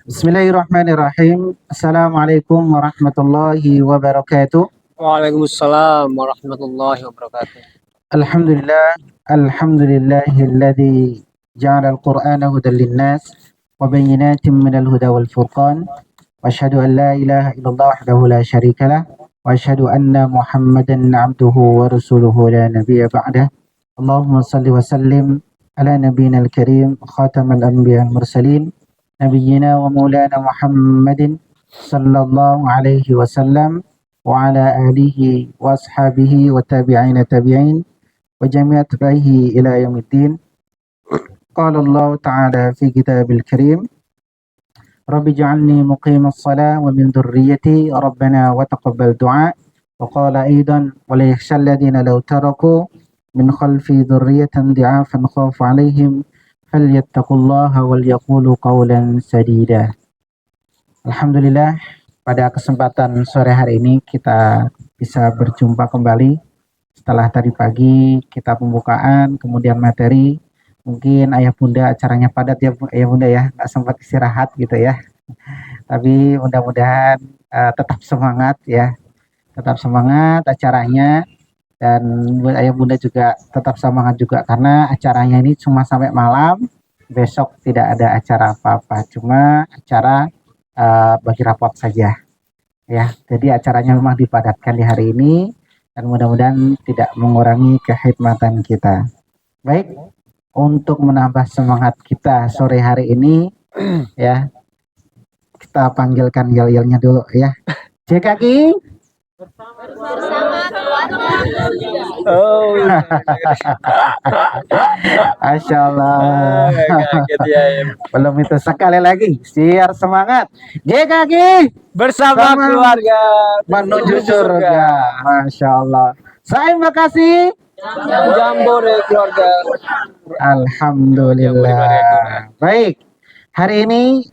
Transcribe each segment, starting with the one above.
Bismillahirrahmanirrahim. Assalamualaikum warahmatullahi wabarakatuh. Waalaikumsalam warahmatullahi wabarakatuh. Alhamdulillah, alhamdulillahilladzi ja'ala al-Qur'ana hudan lin-nas wa bayyinatin minal huda wal furqan. Wa asyhadu an la ilaha illallah wahdahu la syarika lah wa asyhadu anna Muhammadan 'abduhu wa rasuluhu la nabiyya ba'dah. Allahumma shalli wa sallim ala nabiyyina al-karim khatamal anbiya wal mursalin nabiyyina wa maulana Muhammadin sallallahu alaihi wasallam wa ala alihi wa ashabihi wa tabi'ina tabi'in wa jami'at atba'ihi ila yaumiddin. Qala Allah Ta'ala fi kitabil karim, Rabbi ja'alni muqimas salah wa min dhurriyyati Rabbana wa taqabbal du'a. Wa qala aidan wa la yakhshal ladhina law taraku min khalfi dhurriyyatan di'afan khafu 'alaihim falyattaqullaha wal yaqulu qawlan sadida. Alhamdulillah, pada kesempatan sore hari ini kita bisa berjumpa kembali setelah tadi pagi kita pembukaan, kemudian materi. Mungkin ayah bunda acaranya padat ya ayah bunda ya, nggak sempat istirahat gitu ya. Tapi mudah-mudahan tetap semangat ya, tetap semangat acaranya. Dan buat ayah bunda juga tetap semangat juga karena acaranya ini cuma sampai malam. Besok tidak ada acara apa-apa, cuma acara bagi rapot saja ya. Jadi acaranya memang dipadatkan di hari ini dan mudah-mudahan tidak mengurangi kehikmatan kita. Baik, untuk menambah semangat kita sore hari ini ya, kita panggilkan yel-yelnya dulu ya. Cek kaki. Bersama keluarga. Oh, Masya Allah. kaget ya. Belum itu, sekali lagi. Siar semangat. Cek kaki. Bersama Sama keluarga menuju surga. Masya Allah. Saya makasih. Jambore keluarga. Alhamdulillah. Baik. Hari ini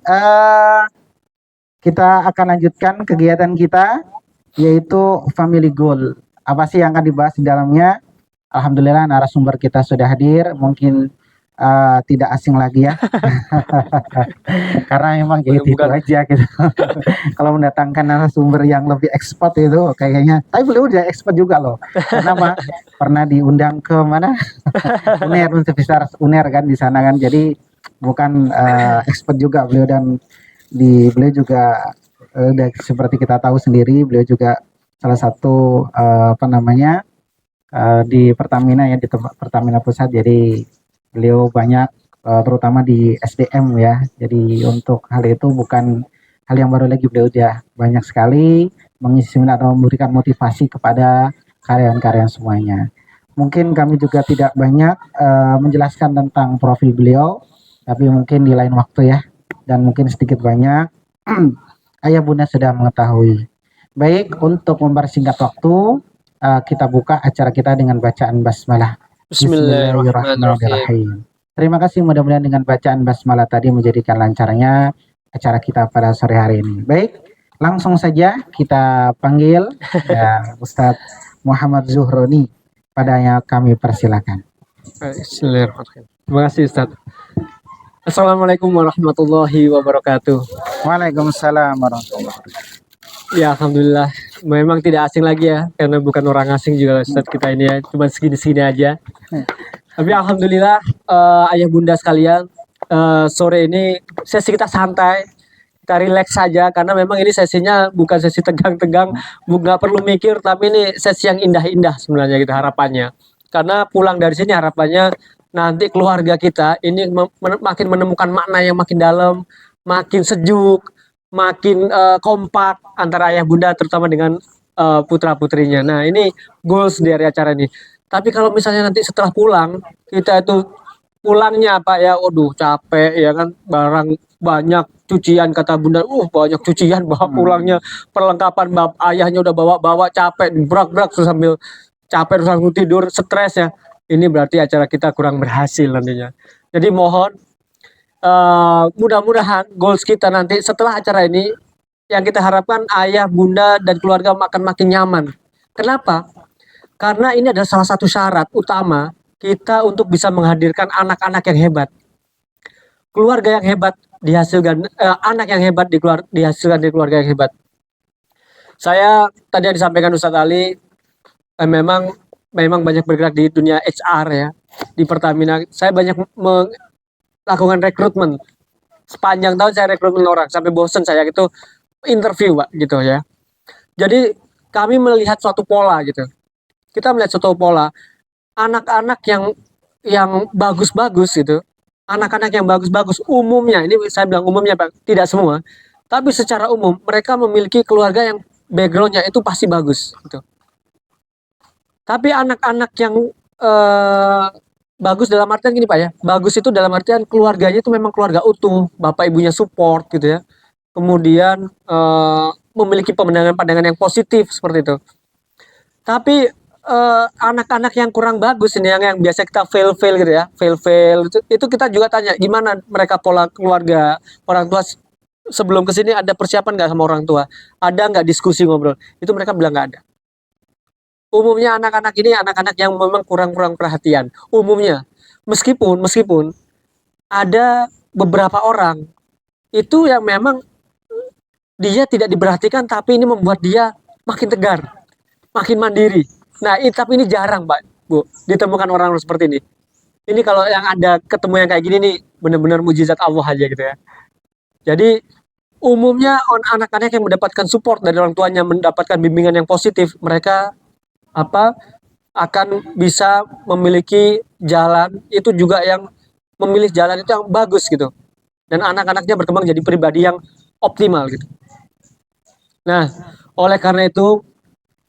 kita akan lanjutkan kegiatan kita, yaitu family goal. Apa sih yang akan dibahas di dalamnya? Alhamdulillah narasumber kita sudah hadir, mungkin tidak asing lagi ya. Karena memang gitu aja gitu. Kalau mendatangkan narasumber yang lebih expert itu kayaknya, tapi beliau udah expert juga loh. Karena pernah diundang ke mana? UNER, Universitas UNER kan di sana kan. Jadi bukan expert juga beliau, dan beliau juga seperti kita tahu sendiri, beliau juga salah satu di Pertamina ya, di Pertamina Pusat. Jadi beliau banyak terutama di SDM ya. Jadi untuk hal itu bukan hal yang baru lagi, beliau udah banyak sekali mengisi atau memberikan motivasi kepada karyawan-karyawan semuanya. Mungkin kami juga tidak banyak menjelaskan tentang profil beliau, tapi mungkin di lain waktu ya, dan mungkin sedikit banyak ayah bunda sudah mengetahui. Baik, untuk mempersingkat waktu, kita buka acara kita dengan bacaan basmalah. Bismillahirrahmanirrahim. Terima kasih, mudah-mudahan dengan bacaan basmalah tadi menjadikan lancarnya acara kita pada sore hari ini. Baik, langsung saja kita panggil ya, Ustadz Muhammad Zuhroni. Padanya kami persilakan. Bismillahirrahmanirrahim. Terima kasih Ustaz. Assalamualaikum warahmatullahi wabarakatuh. Waalaikumsalam warahmatullahi wabarakatuh. Ya, alhamdulillah. Memang tidak asing lagi ya, karena bukan orang asing juga Ustaz kita ini ya, cuma segini-segini aja. Tapi alhamdulillah ayah bunda sekalian, sore ini sesi kita santai, kita relax saja, karena memang ini sesinya bukan sesi tegang-tegang, nggak perlu mikir, tapi ini sesi yang indah-indah sebenarnya kita harapannya. Karena pulang dari sini harapannya nanti keluarga kita ini makin menemukan makna yang makin dalam, makin sejuk, makin kompak antara ayah bunda terutama dengan putra putrinya. Nah, ini goals dari acara ini. Tapi kalau misalnya nanti setelah pulang kita itu pulangnya apa ya, waduh capek ya kan, barang banyak, cucian kata bunda, banyak cucian bawa pulangnya, perlengkapan ayahnya udah bawa capek, brak terus sambil capek terus langsung tidur, stres ya. Ini berarti acara kita kurang berhasil nantinya. Jadi mohon mudah-mudahan goals kita nanti setelah acara ini, yang kita harapkan ayah, bunda, dan keluarga akan makin nyaman. Kenapa? Karena ini adalah salah satu syarat utama kita untuk bisa menghadirkan anak-anak yang hebat. keluarga yang hebat dihasilkan, anak yang hebat dihasilkan dari keluarga yang hebat. Saya tadi yang disampaikan Ustadz Ali, memang banyak bergerak di dunia HR ya, di Pertamina. Saya banyak melakukan rekrutmen. Sepanjang tahun saya rekrutmen orang sampai bosen saya gitu interview Pak gitu ya. Jadi kami melihat suatu pola gitu. Kita melihat suatu pola anak-anak yang bagus-bagus gitu. Anak-anak yang bagus-bagus umumnya, ini saya bilang umumnya Pak, tidak semua. Tapi secara umum mereka memiliki keluarga yang backgroundnya itu pasti bagus gitu. Tapi anak-anak yang bagus dalam artian gini Pak ya, bagus itu dalam artian keluarganya itu memang keluarga utuh, bapak ibunya support gitu ya. Kemudian memiliki pandangan-pandangan yang positif seperti itu. Tapi anak-anak yang kurang bagus ini yang biasa kita fail gitu ya, fail itu kita juga tanya gimana mereka pola keluarga, orang tua sebelum kesini ada persiapan nggak sama orang tua, ada nggak diskusi ngobrol, itu mereka bilang nggak ada. Umumnya anak-anak ini anak-anak yang memang kurang perhatian umumnya, meskipun ada beberapa orang itu yang memang dia tidak diperhatikan tapi ini membuat dia makin tegar, makin mandiri. Nah, tapi ini jarang, Pak, Bu, ditemukan orang seperti ini. Ini kalau yang ada ketemu yang kayak gini nih, benar-benar mujizat Allah aja gitu ya. Jadi, umumnya anak-anak yang mendapatkan support dari orang tuanya, mendapatkan bimbingan yang positif, mereka akan bisa memiliki jalan itu juga yang memilih jalan itu yang bagus gitu. Dan anak-anaknya berkembang jadi pribadi yang optimal gitu. Nah, oleh karena itu,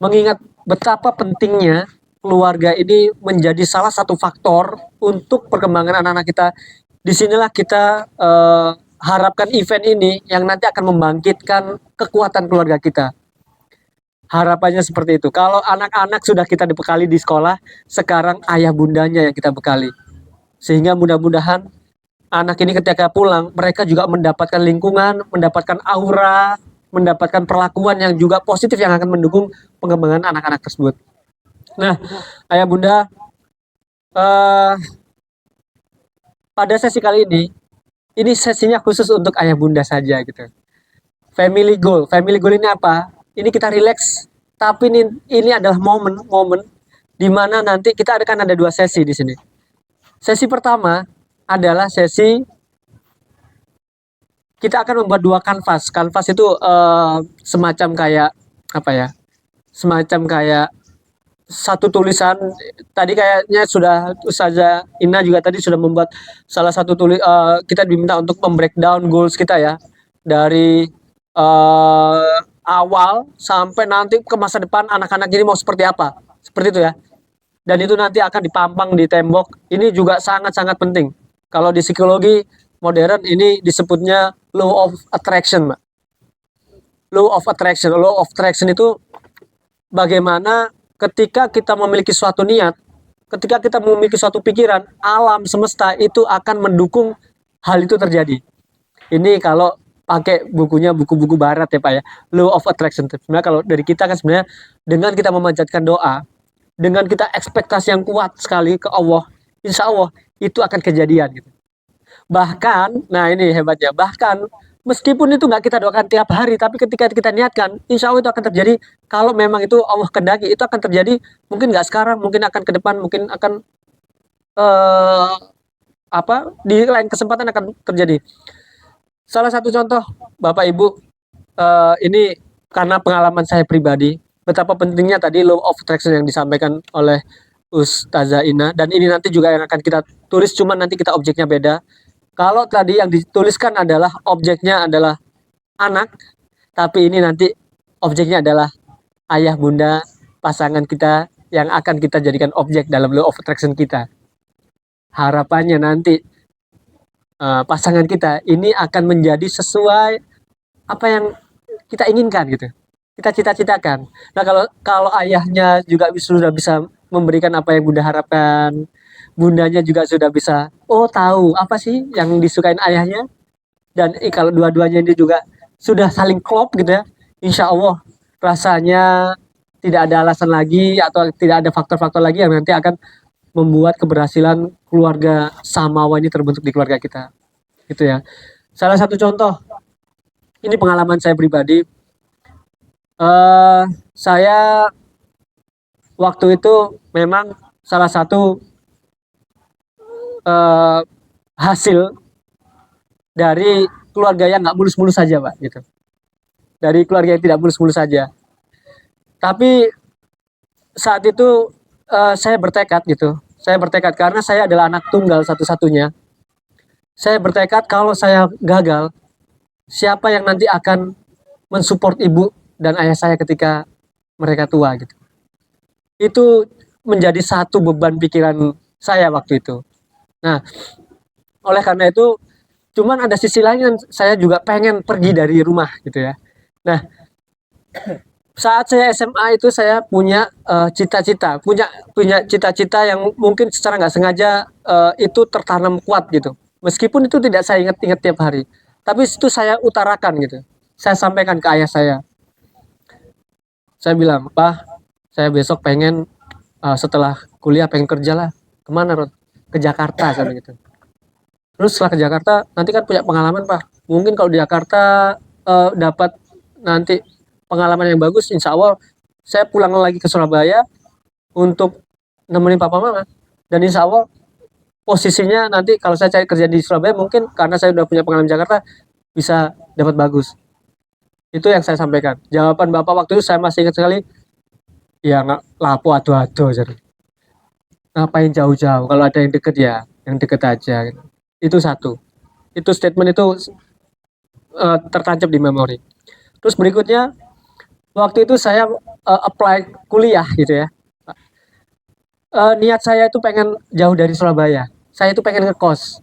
mengingat betapa pentingnya keluarga ini menjadi salah satu faktor untuk perkembangan anak-anak kita. Disinilah kita harapkan event ini yang nanti akan membangkitkan kekuatan keluarga kita. Harapannya seperti itu. Kalau anak-anak sudah kita dibekali di sekolah, sekarang ayah bundanya yang kita bekali. Sehingga mudah-mudahan anak ini ketika pulang, mereka juga mendapatkan lingkungan, mendapatkan aura, mendapatkan perlakuan yang juga positif yang akan mendukung pengembangan anak-anak tersebut. Nah, ayah bunda, pada sesi kali ini sesinya khusus untuk ayah bunda saja gitu. Family goal ini apa? Ini kita relax, tapi ini adalah momen di mana nanti kita akan ada 2 sesi di sini. Sesi pertama adalah sesi kita akan membuat 2 kanvas. Kanvas itu semacam kayak apa ya? Semacam kayak satu tulisan. Tadi kayaknya sudah Ustazah Ina juga tadi sudah membuat salah satu kita diminta untuk membreakdown goals kita ya. Dari awal sampai nanti ke masa depan anak-anak ini mau seperti apa. Seperti itu ya. Dan itu nanti akan dipampang di tembok. Ini juga sangat-sangat penting. Kalau di psikologi modern ini disebutnya law of attraction, Mbak. Law of attraction itu bagaimana ketika kita memiliki suatu niat, ketika kita memiliki suatu pikiran, alam semesta itu akan mendukung hal itu terjadi. Ini kalau pakai buku-buku barat ya Pak ya, law of attraction. Sebenarnya kalau dari kita kan sebenarnya dengan kita memanjatkan doa, dengan kita ekspektasi yang kuat sekali ke Allah, insya Allah itu akan kejadian gitu. Bahkan, nah ini hebatnya, bahkan meskipun itu nggak kita doakan tiap hari, tapi ketika kita niatkan, insya Allah itu akan terjadi. Kalau memang itu Allah kehendaki, itu akan terjadi. Mungkin nggak sekarang, mungkin akan ke depan, mungkin akan di lain kesempatan akan terjadi. Salah satu contoh, Bapak Ibu, ini karena pengalaman saya pribadi, betapa pentingnya tadi law of attraction yang disampaikan oleh Ustazah Ina, dan ini nanti juga yang akan kita tulis, cuman nanti kita objeknya beda. Kalau tadi yang dituliskan adalah objeknya adalah anak, tapi ini nanti objeknya adalah ayah bunda pasangan kita yang akan kita jadikan objek dalam law of attraction kita. Harapannya nanti pasangan kita ini akan menjadi sesuai apa yang kita inginkan gitu, kita cita-citakan. Nah kalau ayahnya juga sudah bisa memberikan apa yang bunda harapkan, bundanya juga sudah bisa tahu apa sih yang disukain ayahnya, dan kalau dua-duanya ini juga sudah saling klop gitu ya, insya Allah rasanya tidak ada alasan lagi atau tidak ada faktor-faktor lagi yang nanti akan membuat keberhasilan keluarga samawa ini terbentuk di keluarga kita gitu ya. Salah satu contoh, ini pengalaman saya pribadi. Saya waktu itu memang salah satu eh, hasil dari keluarga yang nggak mulus-mulus saja, Pak, gitu. Dari keluarga yang tidak mulus-mulus saja. Tapi saat itu saya bertekad gitu. Saya bertekad karena saya adalah anak tunggal satu-satunya. Saya bertekad kalau saya gagal, siapa yang nanti akan mensupport ibu dan ayah saya ketika mereka tua gitu. Itu menjadi satu beban pikiran saya waktu itu. Nah, oleh karena itu, cuman ada sisi lain yang saya juga pengen pergi dari rumah gitu ya. Nah, saat saya SMA itu saya punya cita-cita, punya cita-cita yang mungkin secara nggak sengaja itu tertanam kuat gitu. Meskipun itu tidak saya ingat-ingat tiap hari, tapi itu saya utarakan gitu. Saya sampaikan ke ayah saya. Saya bilang, Pak, saya besok pengen setelah kuliah pengen kerja lah. Kemana, Rod? Ke Jakarta, saya gitu. Terus setelah ke Jakarta, nanti kan punya pengalaman, Pak. Mungkin kalau di Jakarta dapat nanti pengalaman yang bagus, insya Allah saya pulang lagi ke Surabaya untuk nemenin papa mama. Dan insya Allah posisinya nanti kalau saya cari kerja di Surabaya, mungkin karena saya udah punya pengalaman di Jakarta, bisa dapat bagus. Itu yang saya sampaikan. Jawaban bapak waktu itu saya masih ingat sekali, ya nggak lapo ado-ado. Ngapain jauh-jauh, kalau ada yang deket ya, yang deket aja. Itu satu. Itu statement itu tertancap di memori. Terus berikutnya, waktu itu saya apply kuliah gitu ya. Niat saya itu pengen jauh dari Surabaya. Saya itu pengen ngekos.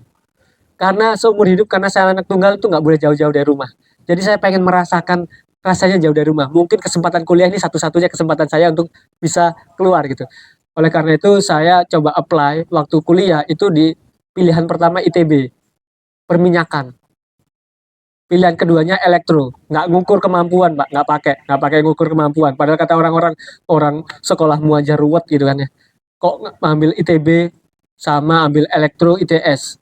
Karena seumur hidup, karena saya anak tunggal itu nggak boleh jauh-jauh dari rumah. Jadi saya pengen merasakan rasanya jauh dari rumah. Mungkin kesempatan kuliah ini satu-satunya kesempatan saya untuk bisa keluar gitu. Oleh karena itu saya coba apply waktu kuliah itu di pilihan pertama ITB, perminyakan. Pilihan keduanya elektro, nggak ngukur kemampuan, Pak, nggak pakai ngukur kemampuan. Padahal kata orang-orang, orang sekolahmu aja ruwet gitu kan ya. Kok ambil ITB sama ambil elektro ITS.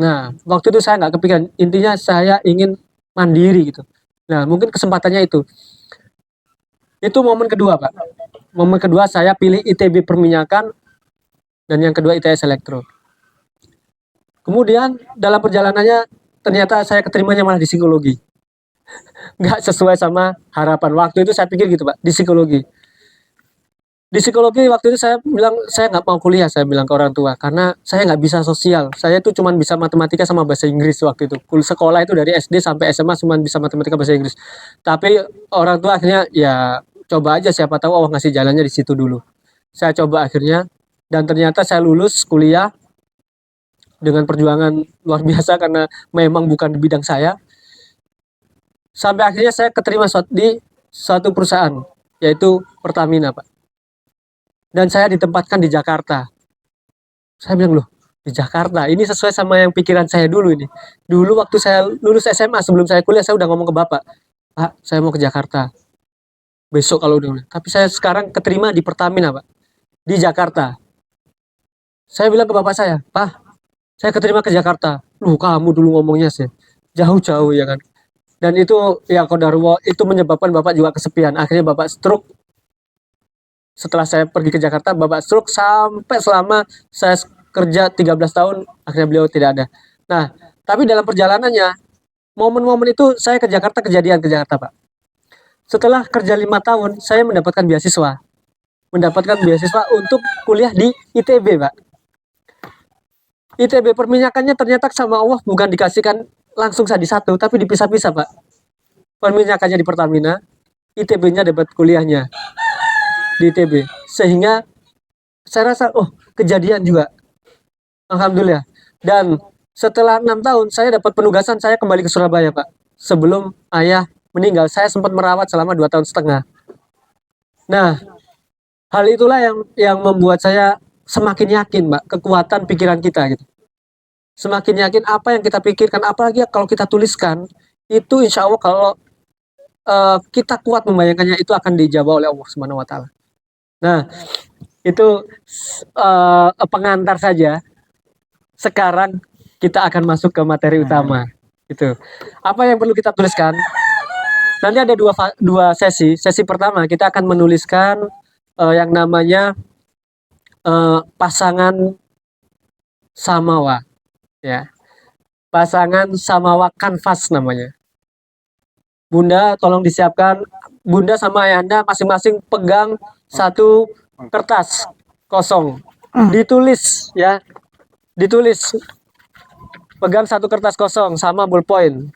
Nah, waktu itu saya nggak kepikiran. Intinya saya ingin mandiri gitu. Nah, mungkin kesempatannya itu. Itu momen kedua, Pak. Momen kedua saya pilih ITB perminyakan dan yang kedua ITS elektro. Kemudian dalam perjalanannya ternyata saya keterimanya malah di psikologi. Nggak sesuai sama harapan. Waktu itu saya pikir gitu, Pak, di psikologi. Di psikologi waktu itu saya bilang saya nggak mau kuliah, saya bilang ke orang tua karena saya nggak bisa sosial. Saya itu cuma bisa matematika sama bahasa Inggris waktu itu. Sekolah itu dari SD sampai SMA cuma bisa matematika bahasa Inggris. Tapi orang tua akhirnya ya coba aja, siapa tahu Allah ngasih jalannya di situ dulu. Saya coba akhirnya dan ternyata saya lulus kuliah dengan perjuangan luar biasa karena memang bukan di bidang saya. Sampai akhirnya saya keterima di suatu perusahaan yaitu Pertamina, Pak. Dan saya ditempatkan di Jakarta. Saya bilang, loh, di Jakarta, ini sesuai sama yang pikiran saya dulu ini. Dulu waktu saya lulus SMA, sebelum saya kuliah, saya udah ngomong ke bapak, Pak, saya mau ke Jakarta. Besok kalau udah. Tapi saya sekarang keterima di Pertamina, Pak. Di Jakarta. Saya bilang ke bapak saya, Pak, saya keterima ke Jakarta. Loh, kamu dulu ngomongnya sih. Jauh-jauh ya kan. Dan itu, ya qadarullah, itu menyebabkan bapak juga kesepian. Akhirnya bapak stroke. Setelah saya pergi ke Jakarta, bapak stroke sampai selama saya kerja 13 tahun, akhirnya beliau tidak ada. Nah, tapi dalam perjalanannya, momen-momen itu saya ke Jakarta, kejadian ke Jakarta, Pak. Setelah kerja 5 tahun, saya mendapatkan beasiswa. Mendapatkan beasiswa untuk kuliah di ITB, Pak. ITB perminyakannya ternyata sama Allah bukan dikasihkan langsung di satu, tapi dipisah-pisah, Pak. Perminyakannya di Pertamina, ITB-nya dapat kuliahnya di ITB, sehingga saya rasa kejadian juga, alhamdulillah. Dan setelah 6 tahun saya dapat penugasan, saya kembali ke Surabaya, Pak. Sebelum ayah meninggal, saya sempat merawat selama 2 tahun setengah. Nah, hal itulah yang membuat saya semakin yakin, Pak, kekuatan pikiran kita gitu. Semakin yakin apa yang kita pikirkan, apalagi kalau kita tuliskan, itu insya Allah kalau kita kuat membayangkannya, itu akan dijawab oleh Allah Subhanahu Wa Taala. Nah, itu pengantar saja. Sekarang kita akan masuk ke materi utama. Itu. Apa yang perlu kita tuliskan? Nanti ada dua sesi. Sesi pertama kita akan menuliskan yang namanya pasangan samawa, ya. Pasangan samawa kanvas namanya. Bunda, tolong disiapkan. Bunda sama Ayahanda masing-masing pegang satu kertas kosong. Ditulis, ya. Ditulis. Pegang satu kertas kosong sama ballpoint.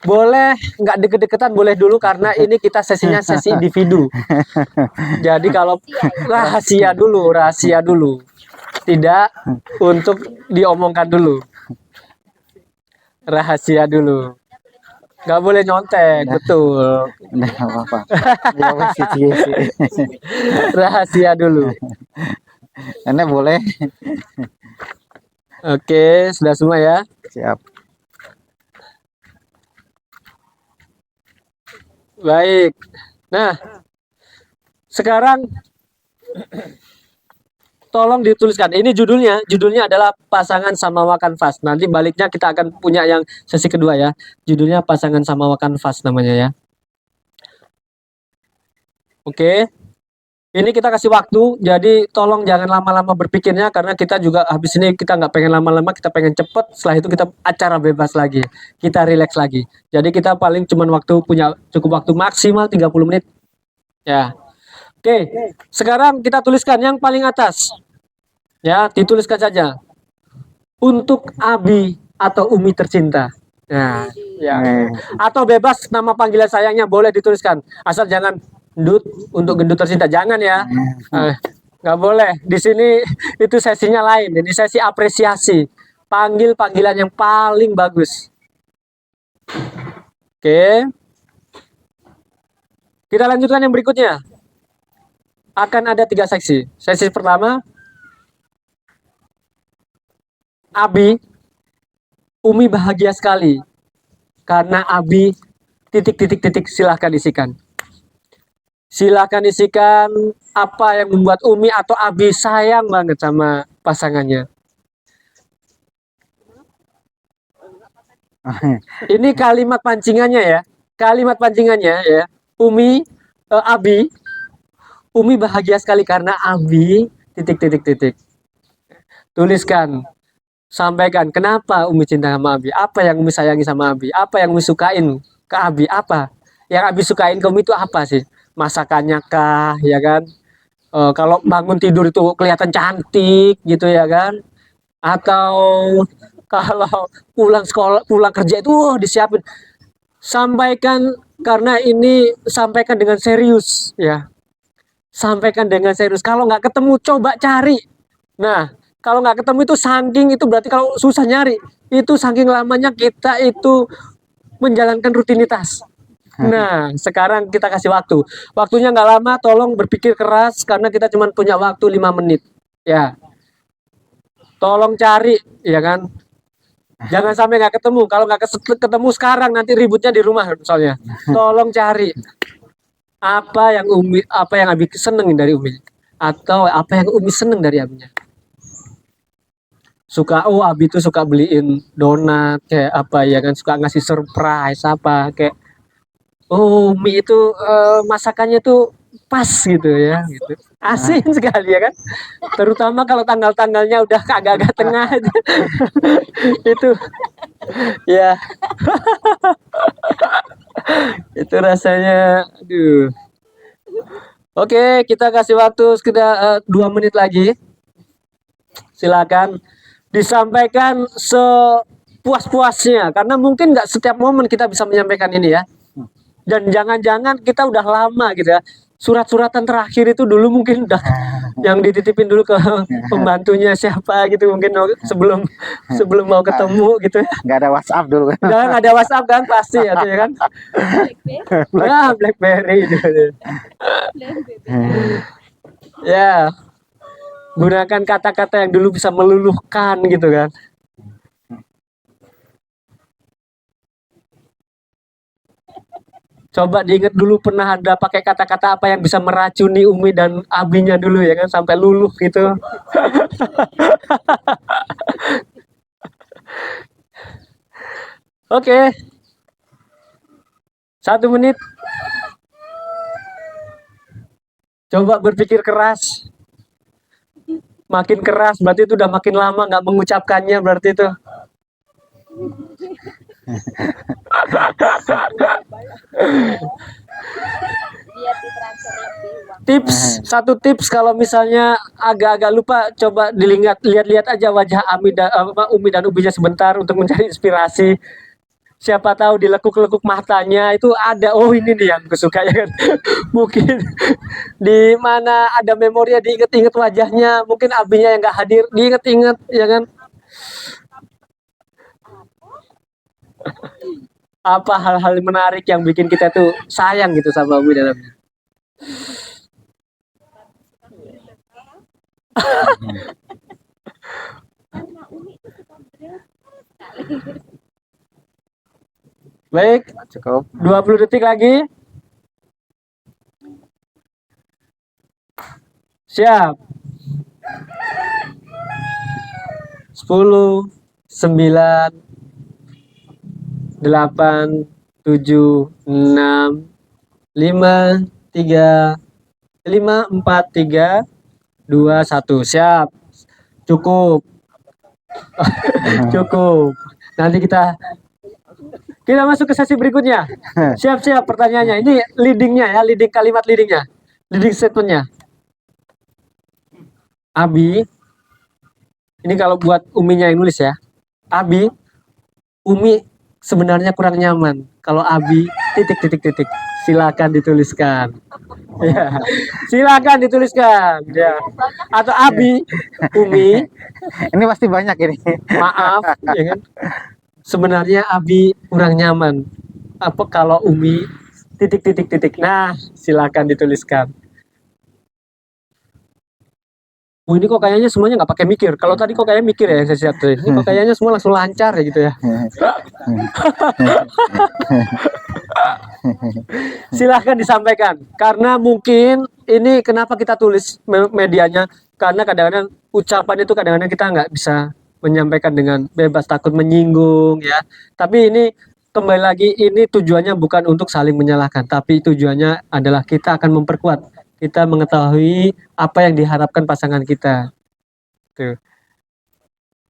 Boleh nggak deket-deketan, boleh dulu karena ini kita sesinya sesi individu. Jadi kalau rahasia dulu. Tidak untuk diomongkan dulu. Rahasia dulu. Nggak boleh nyontek, betul. Nah, apa-apa. Ya, wes, sih. Rahasia dulu. Anda boleh. Oke, sudah semua ya. Siap. Baik. Nah, sekarang tolong dituliskan. Ini judulnya. Judulnya adalah pasangan samawa kanvas. Nanti baliknya kita akan punya yang sesi kedua ya. Judulnya pasangan samawa kanvas namanya ya. Oke. Ini kita kasih waktu. Jadi tolong jangan lama-lama berpikirnya karena kita juga habis ini kita nggak pengen lama-lama, kita pengen cepet. Setelah itu kita acara bebas lagi. Kita relax lagi. Jadi kita paling cuman punya cukup waktu maksimal 30 menit. Ya. Oke. Sekarang kita tuliskan yang paling atas. Ya, dituliskan saja. Untuk Abi atau Umi tercinta. Nah, ya. Atau bebas nama panggilan sayangnya boleh dituliskan. Asal jangan Gendut untuk gendut tercinta, jangan ya. Nggak boleh. Di sini itu sesinya lain. Ini sesi apresiasi. Panggil panggilan yang paling bagus. Oke. Kita lanjutkan yang berikutnya. Akan ada 3 seksi. Sesi pertama, Abi, Umi bahagia sekali karena Abi titik silahkan isikan. Silahkan isikan apa yang membuat Umi atau Abi sayang banget sama pasangannya. Ini kalimat pancingannya ya. Kalimat pancingannya ya. Abi, Umi bahagia sekali karena Abi titik. Tuliskan. Sampaikan kenapa Umi cinta sama Abi. Apa yang Umi sayangi sama Abi. Apa yang Umi sukain ke Abi. Apa yang Abi sukain ke Umi itu apa sih? Masakannya kah, ya kan? Kalau bangun tidur itu kelihatan cantik gitu ya kan? Atau kalau pulang kerja itu disiapin. Sampaikan karena ini sampaikan dengan serius ya. Sampaikan dengan serius. Kalau nggak ketemu coba cari. Nah, kalau nggak ketemu itu saking itu berarti kalau susah nyari. Itu saking lamanya kita itu menjalankan rutinitas. Nah, sekarang kita kasih waktu. Waktunya nggak lama, tolong berpikir keras karena kita cuma punya waktu 5 menit. Ya. Tolong cari, ya kan? Jangan sampai nggak ketemu. Kalau nggak ketemu sekarang, nanti ributnya di rumah soalnya. Tolong cari. Apa yang Abi seneng dari Umi? Atau apa yang Umi seneng dari Abinya? Abi tuh suka beliin donat, kayak apa ya kan? Suka ngasih surprise apa, kayak Umi itu masakannya tuh pas gitu ya, gitu. Asing sekali ya kan. Terutama kalau tanggal-tanggalnya udah agak-agak tengah itu ya. Itu rasanya aduh. Oke, kita kasih waktu sekitar 2 menit lagi. Silakan disampaikan sepuas-puasnya karena mungkin nggak setiap momen kita bisa menyampaikan ini ya. Dan jangan-jangan kita udah lama gitu ya. Surat-suratan terakhir itu dulu mungkin udah yang dititipin dulu ke pembantunya siapa gitu mungkin sebelum mau ketemu gitu ya. Nggak ada WhatsApp dulu kan? Nggak ada WhatsApp kan pasti ya kan. BlackBerry gitu. Ya. Gunakan kata-kata yang dulu bisa meluluhkan gitu kan. Coba diingat dulu pernah ada pakai kata-kata apa yang bisa meracuni Umi dan Abinya dulu ya kan sampai luluh gitu. Oke, 1 menit. Coba berpikir keras. Makin keras berarti itu udah makin lama nggak mengucapkannya berarti itu. Biar ditransfer lebih uang. Satu tips kalau misalnya agak-agak lupa, coba lihat-lihat aja wajah Umi dan Ubinya sebentar untuk mencari inspirasi. Siapa tahu dilekuk-lekuk matanya itu ada, oh ini nih yang kusuka ya kan. Mungkin di mana ada memori diinget-inget wajahnya, mungkin Abinya yang nggak hadir diinget-inget ya kan. Apa hal-hal menarik yang bikin kita tuh sayang gitu sama Umi dan Abi. Baik, Cukup. 20 detik lagi. Siap. 10, 9, 8, 7, 6, 5, 3, 5, 4, 3, 2, 1. Siap. Cukup. Cukup. Nanti kita masuk ke sesi berikutnya. Siap-siap pertanyaannya. Ini leadingnya ya, leading kalimat leadingnya. Leading statementnya. Abi, ini kalau buat Uminya yang nulis ya. Abi, Umi sebenarnya kurang nyaman. Kalau Abi, titik. Silakan dituliskan. Ya, silakan dituliskan. Ya. Atau Abi, Umi, Ini pasti banyak ini. maaf, ya kan? Sebenarnya Abi kurang nyaman. Apa kalau Umi titik. Nah, silakan dituliskan. Oh, ini kok kayaknya semuanya nggak pakai mikir. Kalau tadi kok kayaknya mikir ya yang saya siap tuh. Ini kok kayaknya semua langsung lancar ya gitu ya. Silahkan disampaikan. Karena mungkin ini kenapa kita tulis medianya. Karena kadang-kadang ucapan itu kadang-kadang kita nggak bisa menyampaikan dengan bebas, takut menyinggung ya. Tapi ini kembali lagi, ini tujuannya bukan untuk saling menyalahkan, tapi tujuannya adalah kita akan memperkuat. Kita mengetahui apa yang diharapkan pasangan kita. Tuh.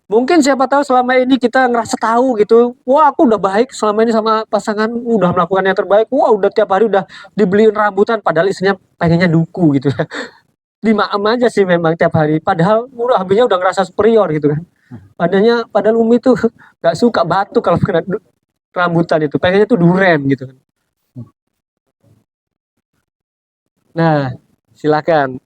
Mungkin siapa tahu selama ini kita ngerasa tahu gitu, wah aku udah baik selama ini sama pasangan, udah melakukan yang terbaik, wah udah tiap hari udah dibeliin rambutan, padahal istrinya pengennya duku gitu ya. Dimaem aja sih memang tiap hari, padahal Abinya udah ngerasa superior gitu kan. Padahal Umi tuh gak suka batuk kalau kena rambutan itu, pengennya tuh duren gitu kan. Nah, silakan.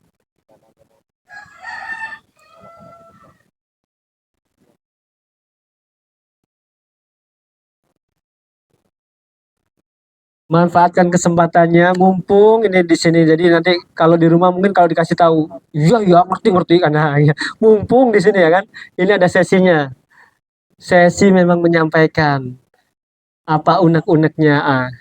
Manfaatkan kesempatannya, mumpung ini di sini. Jadi nanti kalau di rumah mungkin kalau dikasih tahu, iya ngerti karena ya. Mumpung di sini ya kan. Ini ada sesinya. Sesi memang menyampaikan apa unek-uneknya.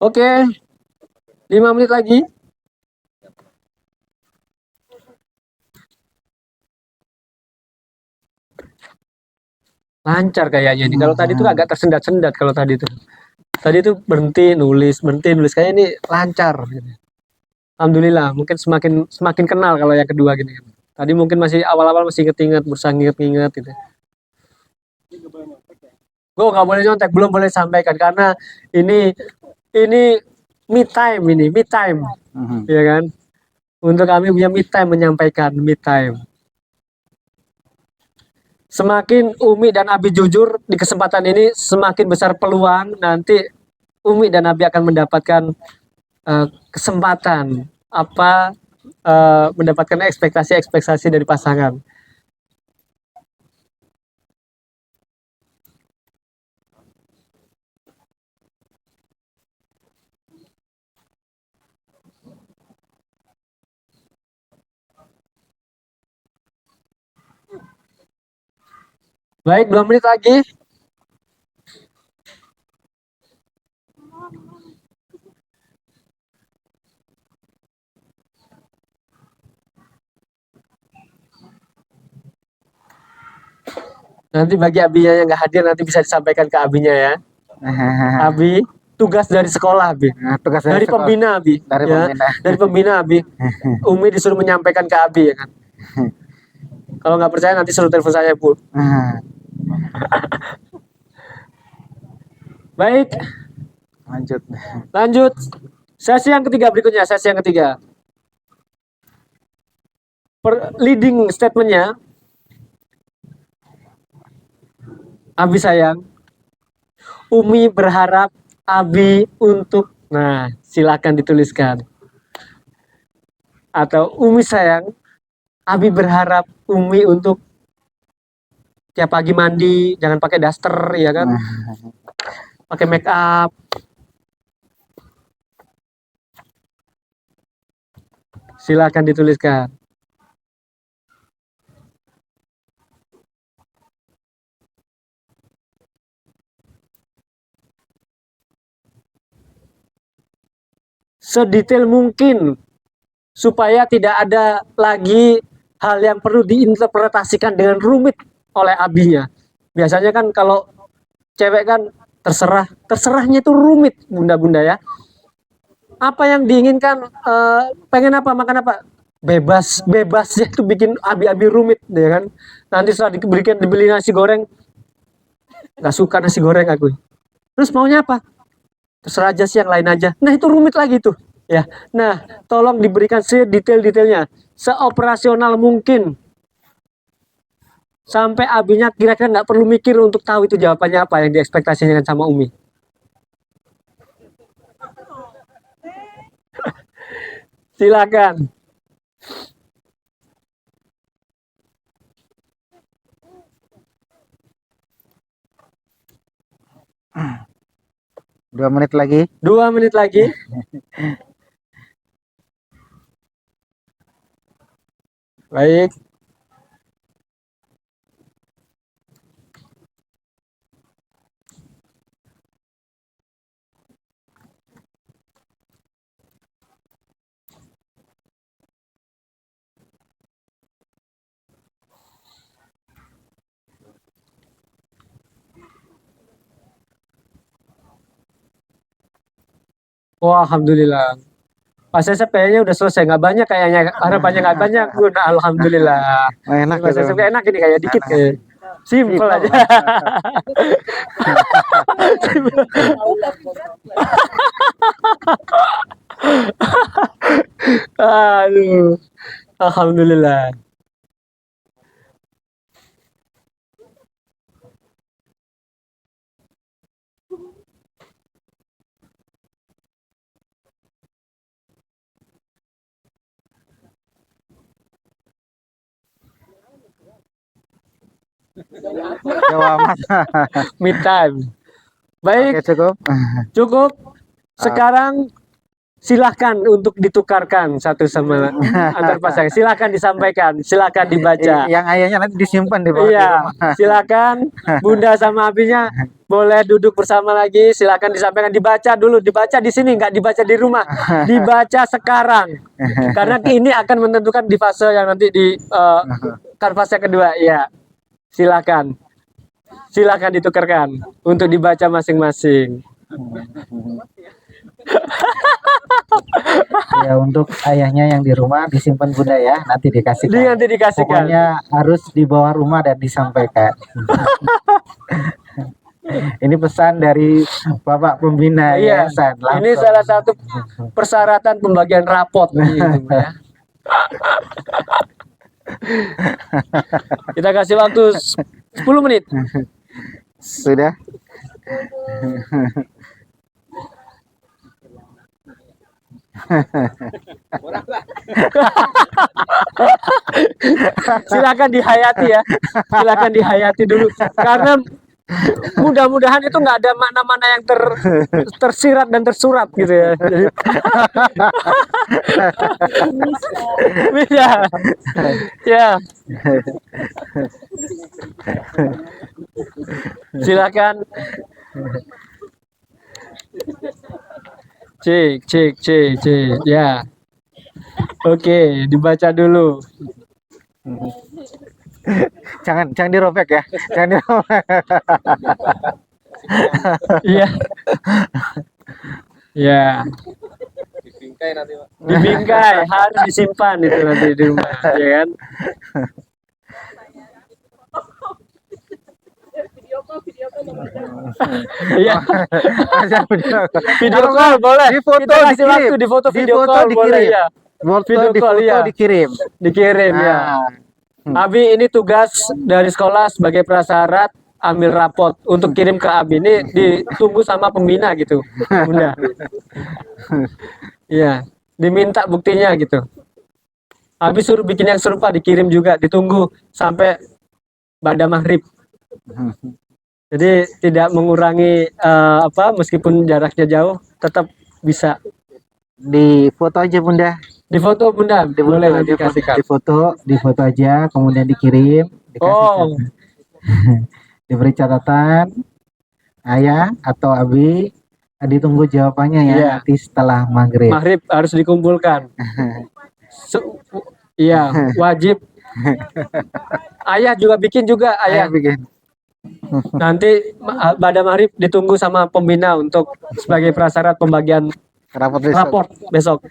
Oke, 5 menit lagi. Lancar kayaknya ini. Kalau tadi tuh agak tersendat-sendat kalau tadi tuh. Tadi tuh berhenti nulis. Kayaknya ini lancar. Alhamdulillah, mungkin semakin kenal kalau yang kedua gini. Tadi mungkin masih awal-awal masih inget-inget, berusaha nginget-nginget gitu. Gue nggak boleh nyontek, belum boleh sampaikan karena ini me time, ya kan? Untuk kami punya me time menyampaikan me time. Semakin Umi dan Abi jujur di kesempatan ini, semakin besar peluang nanti Umi dan Abi akan mendapatkan kesempatan mendapatkan ekspektasi dari pasangan. Baik, 2 menit lagi. Nanti bagi abinya yang nggak hadir nanti bisa disampaikan ke abinya ya. Abi, tugas dari sekolah Abi. Nah, tugas Dari sekolah. pembina Abi. Dari Ya, pembina. dari pembina Abi. Umi disuruh menyampaikan ke Abi ya kan. Kalau nggak percaya nanti suruh telepon saya Bu. Baik, Lanjut. lanjut. Sesi yang ketiga berikutnya, sesi yang ketiga. Leading statementnya, Abi sayang, Umi berharap Abi untuk, nah silakan dituliskan. Atau Umi sayang, Abi berharap Umi untuk tiap pagi mandi, jangan pakai daster ya kan, pakai make up. Silakan dituliskan. Sedetail mungkin supaya tidak ada lagi hal yang perlu diinterpretasikan dengan rumit oleh abinya. Biasanya kan kalau cewek kan terserahnya itu rumit bunda-bunda ya. Apa yang diinginkan, pengen apa, makan apa, bebasnya itu bikin abi-abi rumit ya kan. Nanti setelah dibeli nasi goreng, nggak suka nasi goreng aku. Terus maunya apa? Terserah aja sih, yang lain aja. Nah itu rumit lagi tuh ya. Nah tolong diberikan sedetail-detailnya, seoperasional mungkin, sampai abinya kira-kira nggak perlu mikir untuk tahu itu jawabannya apa yang diekspektasikan sama Umi. Silakan. Dua menit lagi. 2 menit lagi. Baik. Wah, alhamdulillah. Pas saya kayaknya udah selesai, nggak banyak kayaknya, harapannya nggak banyak Bun. Alhamdulillah. Enak Pas gitu. saya enak ini, kayak dikit kayak. Simple aja. Aduh. Alhamdulillah. Jauh amat. Mid time. Baik, Oke, cukup. cukup. Sekarang silahkan untuk ditukarkan satu sama antar pasangan. Silahkan disampaikan, silahkan dibaca. Yang ayahnya nanti disimpan di bawah di Iya, rumah. silakan Bunda sama abinya boleh duduk bersama lagi. Silakan disampaikan, dibaca dulu, dibaca di sini, nggak dibaca di rumah, dibaca sekarang. Karena ini akan menentukan di fase yang nanti di kan fase kedua. Iya, silakan, silakan ditukarkan untuk dibaca masing-masing. Ya, untuk ayahnya yang di rumah disimpan Bunda ya, nanti dikasihkan. Nanti dikasihkan. Pokoknya harus di bawah rumah dan disampaikan. Ini pesan dari Bapak Pembina Iya, Yayasan. ini Langsung. salah satu persyaratan pembagian rapot gitu, ya. Kita kasih waktu 10 menit. Sudah. Silakan dihayati ya, silakan dihayati dulu, karena mudah-mudahan itu nggak ada mana-mana yang tersirat dan tersurat gitu ya. Bisa, ya. Silakan. Cek, ya. Oke, dibaca dulu. Jangan dirobek ya. Jangan dirobek. Iya. Ya, Dibingkai nanti, Pak. dibingkai harus disimpan itu nanti di rumah, ya kan? Video call Iya, Ajak video. video Kalau call nggak, boleh. di foto Kita kasih dikirim. waktu di foto Di video foto call boleh dikirim. ya. Foto Video di call, foto iya. dikirim. Dikirim ya. Nah, Abi ini tugas dari sekolah sebagai prasyarat ambil rapot untuk kirim ke Abi, ini ditunggu sama pembina gitu, Bunda. Iya, diminta buktinya gitu. Abi suruh bikin yang serupa dikirim juga, ditunggu sampai pada maghrib. Jadi tidak mengurangi meskipun jaraknya jauh tetap bisa. di foto aja Bunda. Di foto Bunda, Di foto, boleh nanti kasihkan. di foto aja, kemudian dikirim, dikasih Oh, diberi catatan ayah atau abi, ditunggu jawabannya ya Iya. nanti setelah maghrib. maghrib harus dikumpulkan. Iya, wajib. Ayah juga bikin juga, Ayah ayah. bikin Nanti pada maghrib ditunggu sama pembina untuk sebagai prasyarat pembagian rapot besok. raport besok.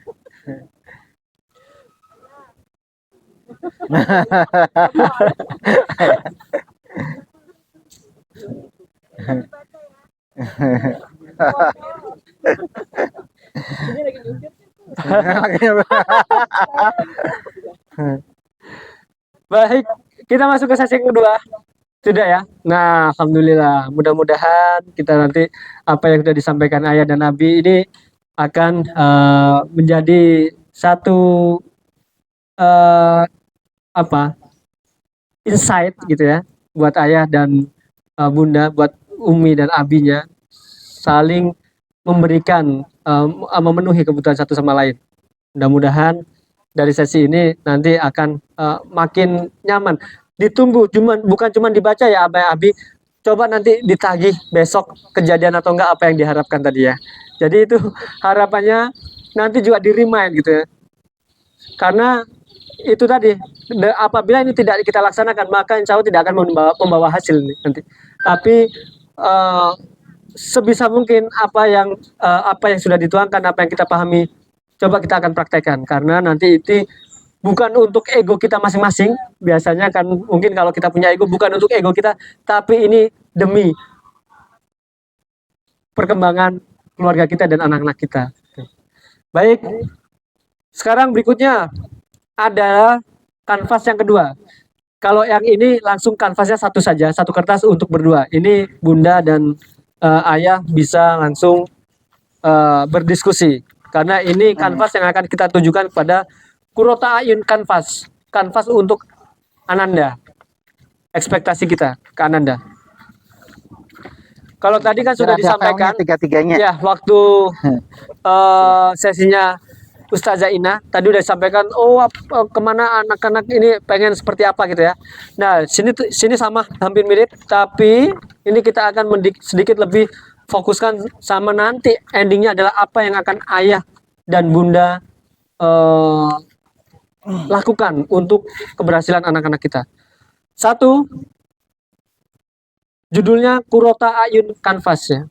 Ini lagi nyupir. Baik, kita masuk ke sesi yang kedua. Sudah ya. Nah, alhamdulillah. Mudah-mudahan kita nanti apa yang sudah disampaikan ayah dan Abi ini akan menjadi satu insight gitu ya buat ayah dan bunda, buat Umi dan Abinya saling memberikan memenuhi kebutuhan satu sama lain. Mudah-mudahan dari sesi ini nanti akan makin nyaman. Ditunggu, bukan cuma dibaca ya Abah Abi. Coba nanti ditagih besok kejadian atau enggak apa yang diharapkan tadi ya. Jadi itu harapannya nanti juga di remind gitu ya. Karena itu tadi apabila ini tidak kita laksanakan maka insya Allah tidak akan membawa hasil nanti. Tapi sebisa mungkin apa yang sudah dituangkan, apa yang kita pahami, coba kita akan praktekkan karena nanti itu bukan untuk ego kita masing-masing. Biasanya kan mungkin kalau kita punya ego bukan untuk ego kita, tapi ini demi perkembangan keluarga kita dan anak-anak kita. Baik, sekarang berikutnya ada kanvas yang kedua. Kalau yang ini langsung kanvasnya satu saja, satu kertas untuk berdua. Ini bunda dan ayah bisa langsung berdiskusi. Karena ini kanvas yang akan kita tujukan kepada Qurrata A'yun kanvas. Kanvas untuk Ananda. Ekspektasi kita ke Ananda. Kalau tadi kan sudah disampaikan, tiga-tiganya. ya waktu sesinya Ustazah Ina tadi udah disampaikan, kemana anak-anak ini pengen seperti apa gitu ya. Nah sini sama hampir mirip, tapi ini kita akan sedikit lebih fokuskan sama nanti endingnya adalah apa yang akan ayah dan bunda lakukan untuk keberhasilan anak-anak kita. Satu, judulnya Qurrata A'yun kanvas ya.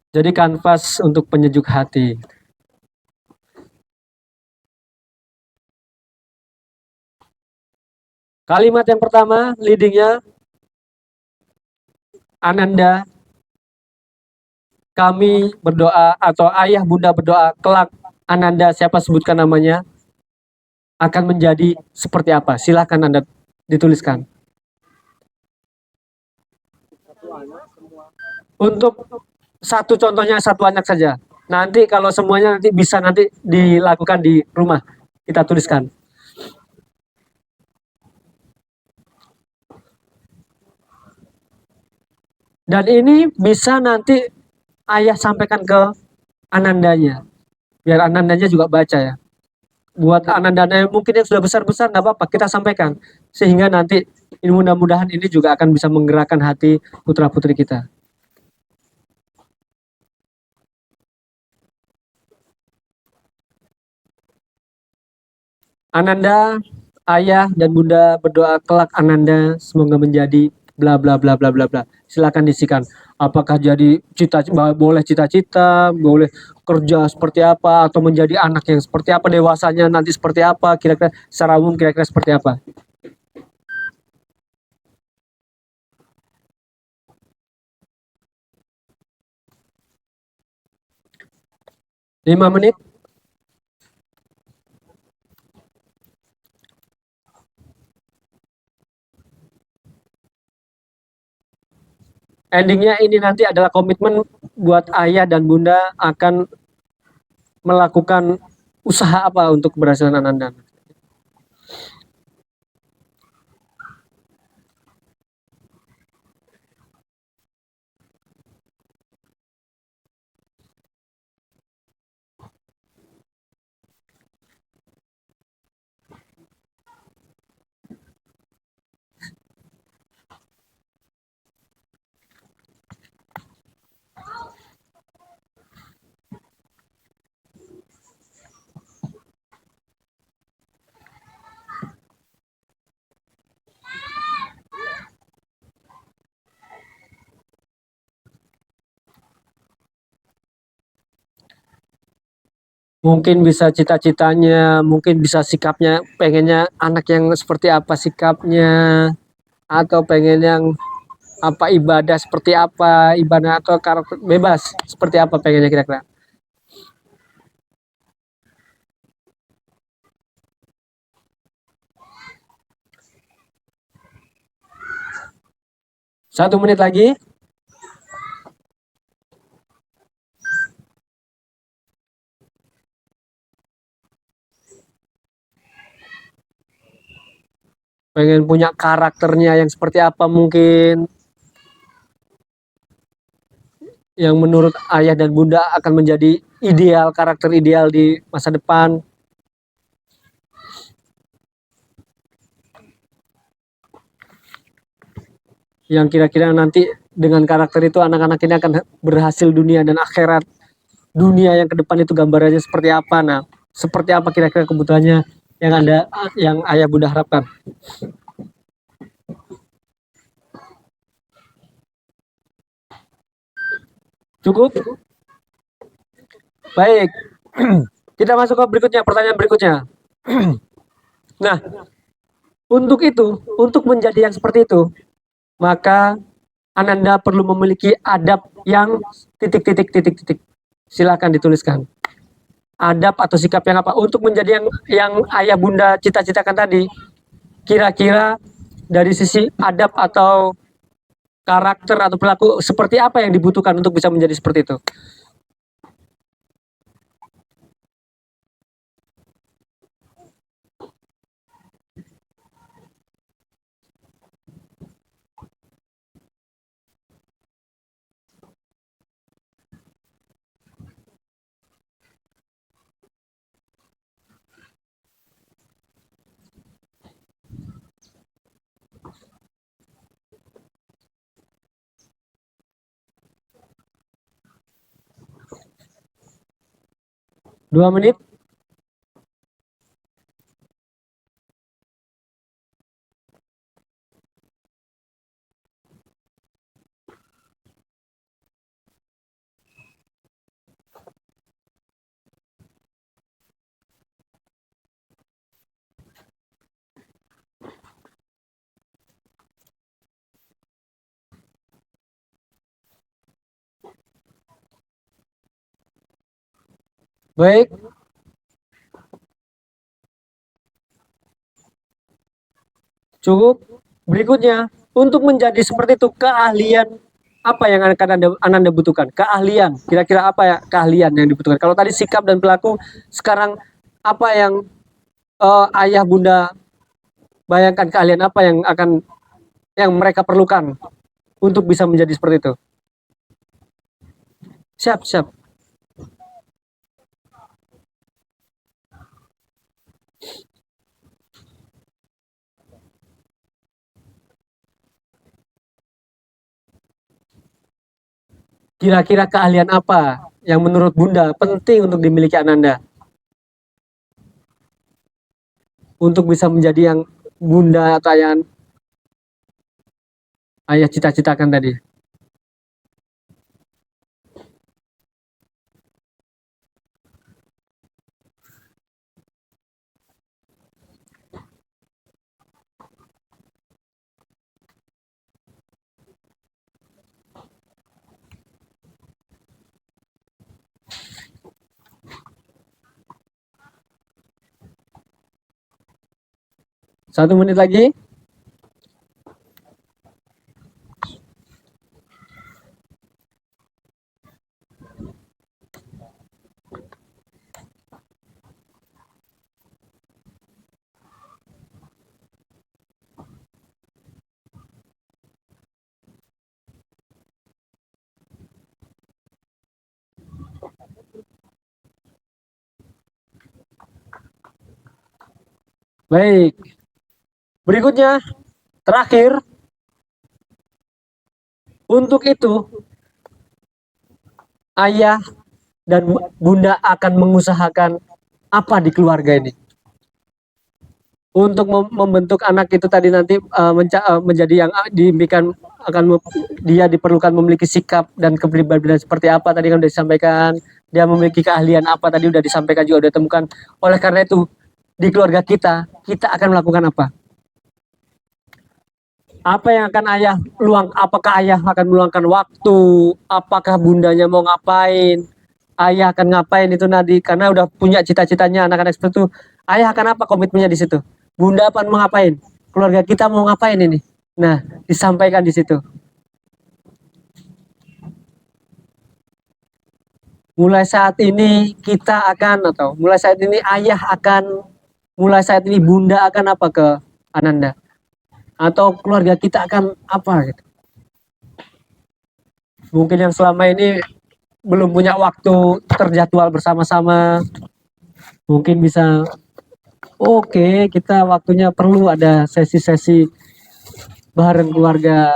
Jadi kanvas untuk penyejuk hati. Kalimat yang pertama, leadingnya Ananda, kami berdoa atau ayah bunda berdoa kelak Ananda, siapa sebutkan namanya, akan menjadi seperti apa? Silahkan Anda dituliskan. Untuk satu contohnya satu anak saja. Nanti kalau semuanya nanti bisa nanti dilakukan di rumah. Kita tuliskan. Dan ini bisa nanti ayah sampaikan ke Anandanya. Biar Anandanya juga baca ya. Buat Anandanya mungkin yang sudah besar-besar nggak apa-apa, kita sampaikan. Sehingga nanti mudah-mudahan ini juga akan bisa menggerakkan hati putra-putri kita. Ananda, ayah dan bunda berdoa kelak Ananda semoga menjadi bla bla bla bla bla bla. Silakan disikan. Apakah jadi boleh cita-cita, boleh kerja seperti apa, atau menjadi anak yang seperti apa, dewasanya nanti seperti apa, kira-kira secara umum kira-kira seperti apa? 5 menit. Endingnya ini nanti adalah komitmen buat ayah dan bunda akan melakukan usaha apa untuk keberhasilan Ananda. Mungkin bisa cita-citanya, mungkin bisa sikapnya, pengennya anak yang seperti apa sikapnya, atau pengen yang apa ibadah seperti apa, ibadah atau karakter bebas seperti apa pengennya kira-kira. 1 menit lagi. Pengen punya karakternya yang seperti apa mungkin, yang menurut ayah dan bunda akan menjadi ideal, karakter ideal di masa depan. Yang kira-kira nanti dengan karakter itu anak-anak ini akan berhasil dunia dan akhirat. Dunia yang ke depan itu gambarannya seperti apa. Nah, seperti apa kira-kira kebutuhannya yang yang ayah bunda harapkan. Cukup? Baik. Kita masuk ke berikutnya, pertanyaan berikutnya. Nah, untuk itu, untuk menjadi yang seperti itu, maka Ananda perlu memiliki adab yang titik titik titik titik. Silakan dituliskan. Adab atau sikap yang apa untuk menjadi yang ayah bunda cita-citakan tadi. Kira-kira dari sisi adab atau karakter atau perilaku seperti apa yang dibutuhkan untuk bisa menjadi seperti itu. Dua menit. Baik. Cukup. Berikutnya, untuk menjadi seperti itu keahlian apa yang akan Anda butuhkan? Keahlian. Kira-kira apa ya keahlian yang dibutuhkan? Kalau tadi sikap dan perilaku, sekarang apa yang ayah bunda bayangkan keahlian apa yang mereka perlukan untuk bisa menjadi seperti itu? Siap, siap. Kira-kira keahlian apa yang menurut Bunda penting untuk dimiliki Ananda? untuk bisa menjadi yang bunda atau ayah cita-citakan tadi? Satu menit lagi. Baik. Berikutnya, terakhir, untuk itu ayah dan bunda akan mengusahakan apa di keluarga ini untuk membentuk anak itu tadi nanti menjadi yang diimpikan dia diperlukan memiliki sikap dan kepribadian seperti apa tadi kan sudah disampaikan, dia memiliki keahlian apa tadi sudah disampaikan juga sudah ditemukan. Oleh karena itu di keluarga kita akan melakukan apa? Apa yang akan ayah apakah ayah akan meluangkan waktu, apakah bundanya mau ngapain, ayah akan ngapain itu nanti karena udah punya cita-citanya anak-anak seperti itu, ayah akan apa komitmennya di situ, bunda apa mau ngapain, keluarga kita mau ngapain ini, nah disampaikan di situ. Mulai saat ini kita akan atau mulai saat ini ayah akan, mulai saat ini bunda akan apa ke Ananda atau keluarga kita akan apa gitu. Mungkin yang selama ini belum punya waktu terjadwal bersama-sama, mungkin bisa oke, kita waktunya perlu ada sesi-sesi bareng keluarga,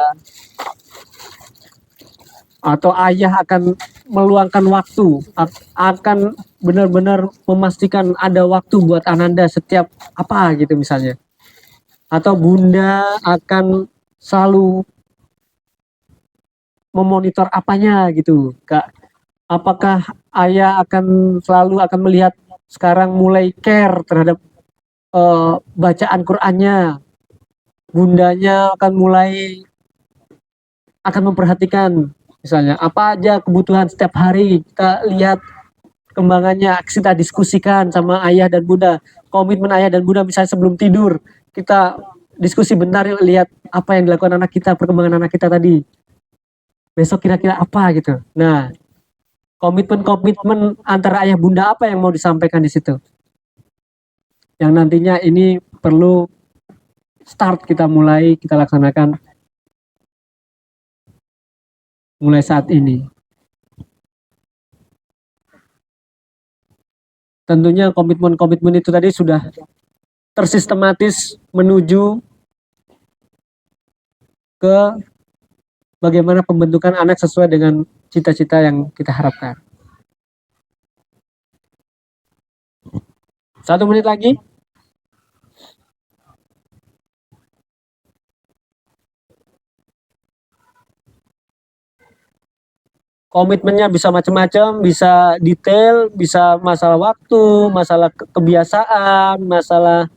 atau ayah akan meluangkan waktu, akan benar-benar memastikan ada waktu buat Ananda setiap apa gitu misalnya, atau bunda akan selalu memonitor apanya gitu Kak. Apakah ayah akan selalu akan melihat sekarang mulai care terhadap bacaan Qur'annya, bundanya akan mulai akan memperhatikan misalnya apa aja kebutuhan setiap hari, kita lihat kembangannya, kita diskusikan sama ayah dan bunda, komitmen ayah dan bunda misalnya sebelum tidur kita diskusi bentar yuk, lihat apa yang dilakukan anak kita, perkembangan anak kita tadi besok kira-kira apa gitu. Nah, komitmen antara ayah bunda apa yang mau disampaikan di situ, yang nantinya ini perlu start kita mulai kita laksanakan mulai saat ini. Tentunya komitmen-komitmen itu tadi sudah tersistematis menuju ke bagaimana pembentukan anak sesuai dengan cita-cita yang kita harapkan. 1 menit lagi. Komitmennya bisa macam-macam, bisa detail, bisa masalah waktu, masalah kebiasaan, masalah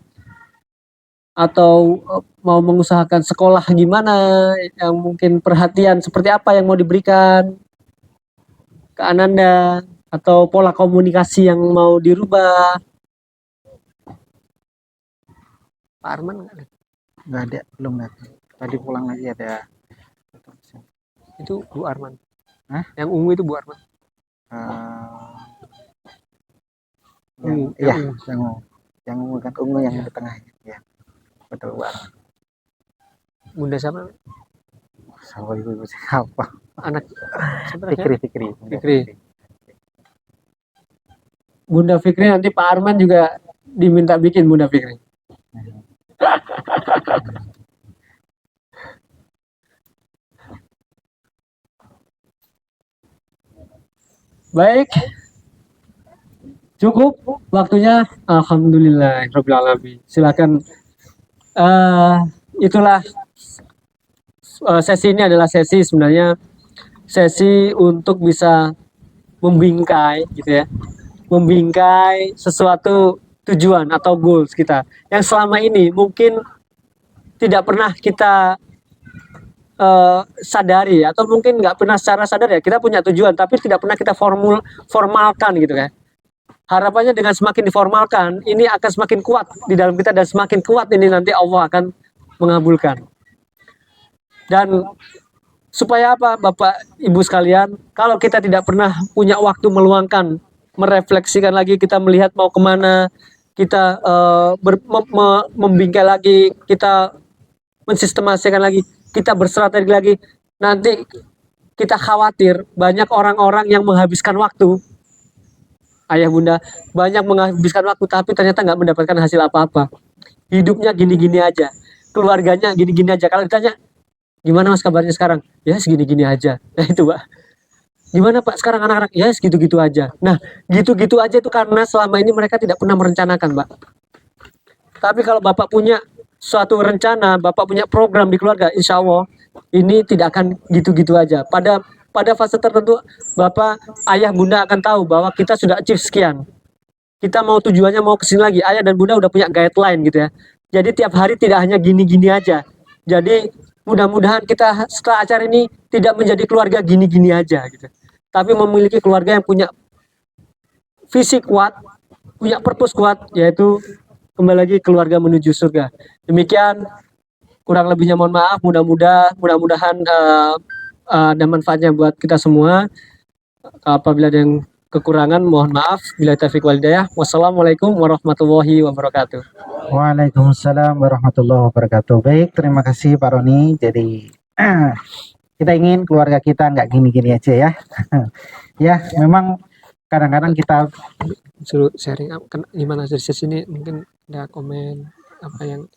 atau mau mengusahakan sekolah gimana, yang mungkin perhatian seperti apa yang mau diberikan ke Ananda, atau pola komunikasi yang mau dirubah. Pak Arman Nggak ada, belum datang. Tadi pulang lagi ada. itu Bu Arman. Hah? Yang ungu itu Bu Arman. Yang ungu kan, ungu yang di tengah ya, betul banget. Bunda siapa? Sama ibu siapa? Anak siapa? Fikri. Bunda Fikri nanti Pak Arman juga diminta bikin Bunda Fikri. Baik, Cukup waktunya, alhamdulillah rabbil alamin. Silakan. eh Itulah, sesi ini adalah sesi sebenarnya sesi untuk bisa membingkai gitu ya. Membingkai sesuatu tujuan atau goals kita yang selama ini mungkin tidak pernah kita sadari, atau mungkin nggak pernah secara sadar ya kita punya tujuan tapi tidak pernah kita formalkan gitu kan. Harapannya dengan semakin diformalkan ini akan semakin kuat di dalam kita, dan semakin kuat ini nanti Allah akan mengabulkan. Dan supaya apa Bapak Ibu sekalian, kalau kita tidak pernah punya waktu meluangkan, merefleksikan lagi, kita melihat mau kemana, kita membingkai lagi, kita mensistemasikan lagi, kita berstrategi lagi, nanti kita khawatir banyak orang-orang yang menghabiskan waktu, ayah bunda, banyak menghabiskan waktu tapi ternyata nggak mendapatkan hasil apa-apa. Hidupnya gini-gini aja, keluarganya gini-gini aja. Kalau ditanya, gimana mas kabarnya sekarang? Ya segini-gini aja. Nah itu Pak. Gimana Pak sekarang anak-anak? Ya segitu-gitu aja. Nah gitu-gitu aja itu karena selama ini mereka tidak pernah merencanakan Pak. Tapi kalau Bapak punya suatu rencana, Bapak punya program di keluarga, insya Allah ini tidak akan gitu-gitu aja. Pada fase tertentu, Bapak, ayah, bunda akan tahu bahwa kita sudah achieve sekian. Kita mau tujuannya mau kesini lagi. Ayah dan bunda udah punya guideline gitu ya. Jadi tiap hari tidak hanya gini-gini aja. Jadi mudah-mudahan kita setelah acara ini tidak menjadi keluarga gini-gini aja gitu. Tapi memiliki keluarga yang punya visi kuat, punya purpose kuat, yaitu kembali lagi keluarga menuju surga. Demikian, kurang lebihnya mohon maaf. Mudah-mudahan ada manfaatnya buat kita semua. Apabila ada yang kekurangan, mohon maaf. Bila taufiq wal hidayah. Wassalamualaikum warahmatullahi wabarakatuh. Waalaikumsalam warahmatullahi wabarakatuh. Baik, terima kasih Pak Roni. Jadi kita ingin keluarga kita nggak gini-gini aja ya. Ya, memang kadang-kadang kita Suruh sharing gimana dari sini, mungkin ada komen apa yang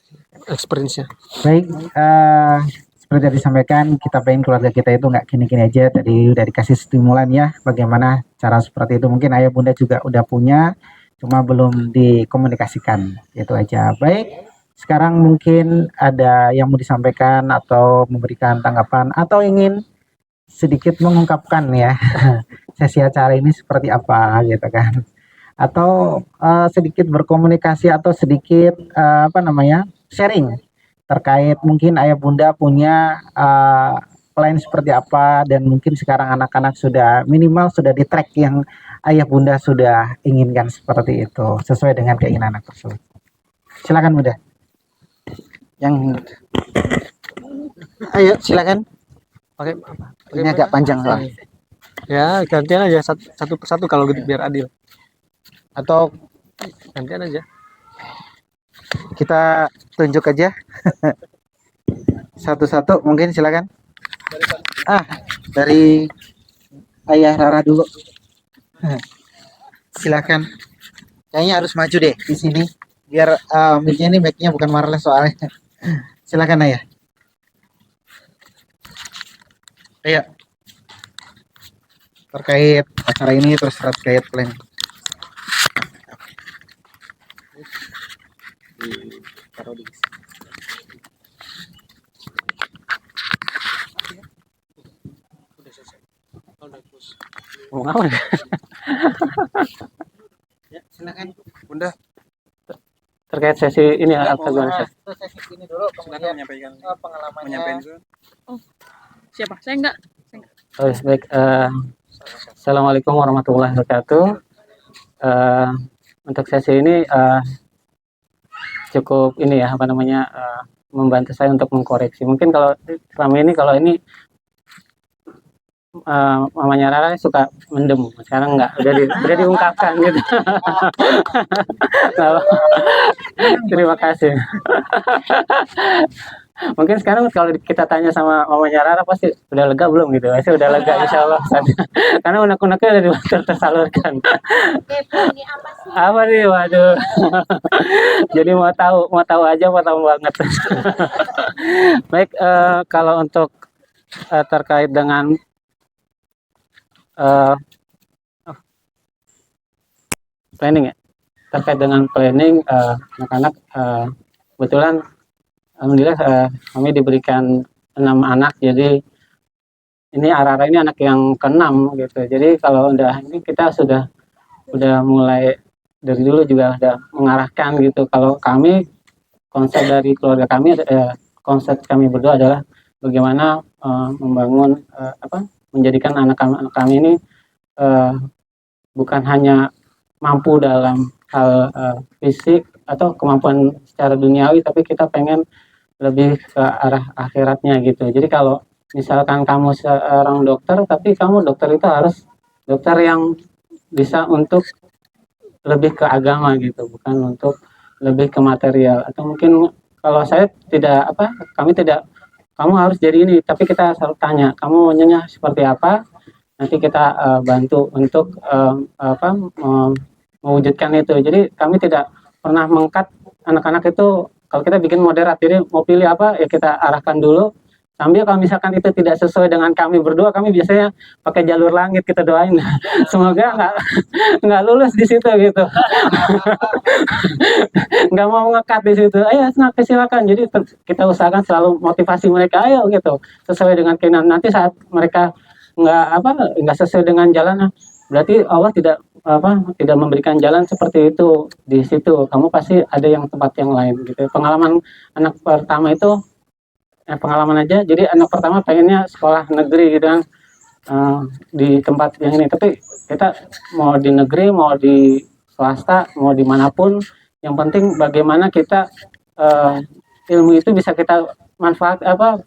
experience-nya. baik, seperti yang disampaikan, kita pengen keluarga kita itu nggak gini-gini aja. Tadi udah dikasih stimulan ya, bagaimana cara seperti itu. Mungkin ayah bunda juga udah punya, cuma belum dikomunikasikan. Itu aja. Baik, sekarang mungkin ada yang mau disampaikan atau memberikan tanggapan atau ingin sedikit mengungkapkan ya sesi acara ini seperti apa gitu kan, atau sedikit berkomunikasi atau sedikit sharing terkait mungkin ayah bunda punya plan seperti apa, dan mungkin sekarang anak-anak sudah minimal sudah di track yang ayah bunda sudah inginkan seperti itu sesuai dengan keinginan anak tersebut. Silakan bunda, yang ayo silakan. Pakai Ini agak panjang soalnya. ya, gantian aja satu persatu kalau gitu biar adil. Atau Gantian aja. kita tunjuk aja satu-satu, mungkin silakan. Dari ayah Rara dulu. Silakan. Kayaknya harus maju deh di sini biar mic-nya bukan wireless soalnya. Silakan ayah. Ayo. Terkait acara ini terus terkait plan. Mau ngapain? Ya, silakan. Bunda, Terkait sesi ini apa gimana? Sesi ini dulu, silakan menyampaikan pengalamannya. Siapa? Saya enggak. Oh, baik. Assalamualaikum warahmatullahi wabarakatuh. Untuk sesi ini cukup ini ya membantu saya untuk mengkoreksi. Mungkin kalau selama ini mamanya Rara suka mendem, sekarang enggak, udah diungkapkan gitu. Terima kasih. Mungkin sekarang kalau kita tanya sama mamanya Rara pasti udah lega belum gitu, pasti udah lega insya Allah. Karena unek-uneknya udah tersalurkan. Kepo ini apa sih? Apa nih, waduh. Jadi mau tahu aja, mau tahu banget. Baik, kalau untuk terkait dengan planning ya. Terkait dengan planning anak-anak, kebetulan alhamdulillah kami diberikan 6 anak, jadi ini Arara ini anak yang keenam gitu. Jadi kalau udah ini kita udah mulai dari dulu juga udah mengarahkan gitu. Kalau kami konsep dari keluarga kami konsep kami berdua adalah bagaimana membangun menjadikan anak-anak kami ini bukan hanya mampu dalam hal fisik atau kemampuan secara duniawi, tapi kita pengen lebih ke arah akhiratnya gitu. Jadi kalau misalkan kamu seorang dokter, tapi kamu dokter itu harus dokter yang bisa untuk lebih ke agama gitu, bukan untuk lebih ke material. Atau mungkin kalau saya tidak kami tidak, kamu harus jadi ini, tapi kita selalu tanya, kamu maunya seperti apa? Nanti kita bantu untuk mewujudkan itu. Jadi kami tidak pernah mengkat anak-anak itu. Kalau kita bikin moderat, jadi mau pilih apa ya kita arahkan dulu. Sambil kalau misalkan itu tidak sesuai dengan kami berdua, kami biasanya pakai jalur langit kita doain. Semoga nggak lulus di situ gitu. Nggak mau ngekat di situ. Ayo silakan. Jadi kita usahakan selalu motivasi mereka, ayo gitu, sesuai dengan keinginan. Nanti saat mereka nggak sesuai dengan jalan, berarti Allah tidak memberikan jalan seperti itu di situ. Kamu pasti ada yang tempat yang lain gitu. Pengalaman anak pertama itu pengalaman aja. Jadi anak pertama pengennya sekolah negeri gitu kan, di tempat yang ini. Tapi kita mau di negeri, mau di swasta, mau dimanapun, yang penting bagaimana kita ilmu itu bisa kita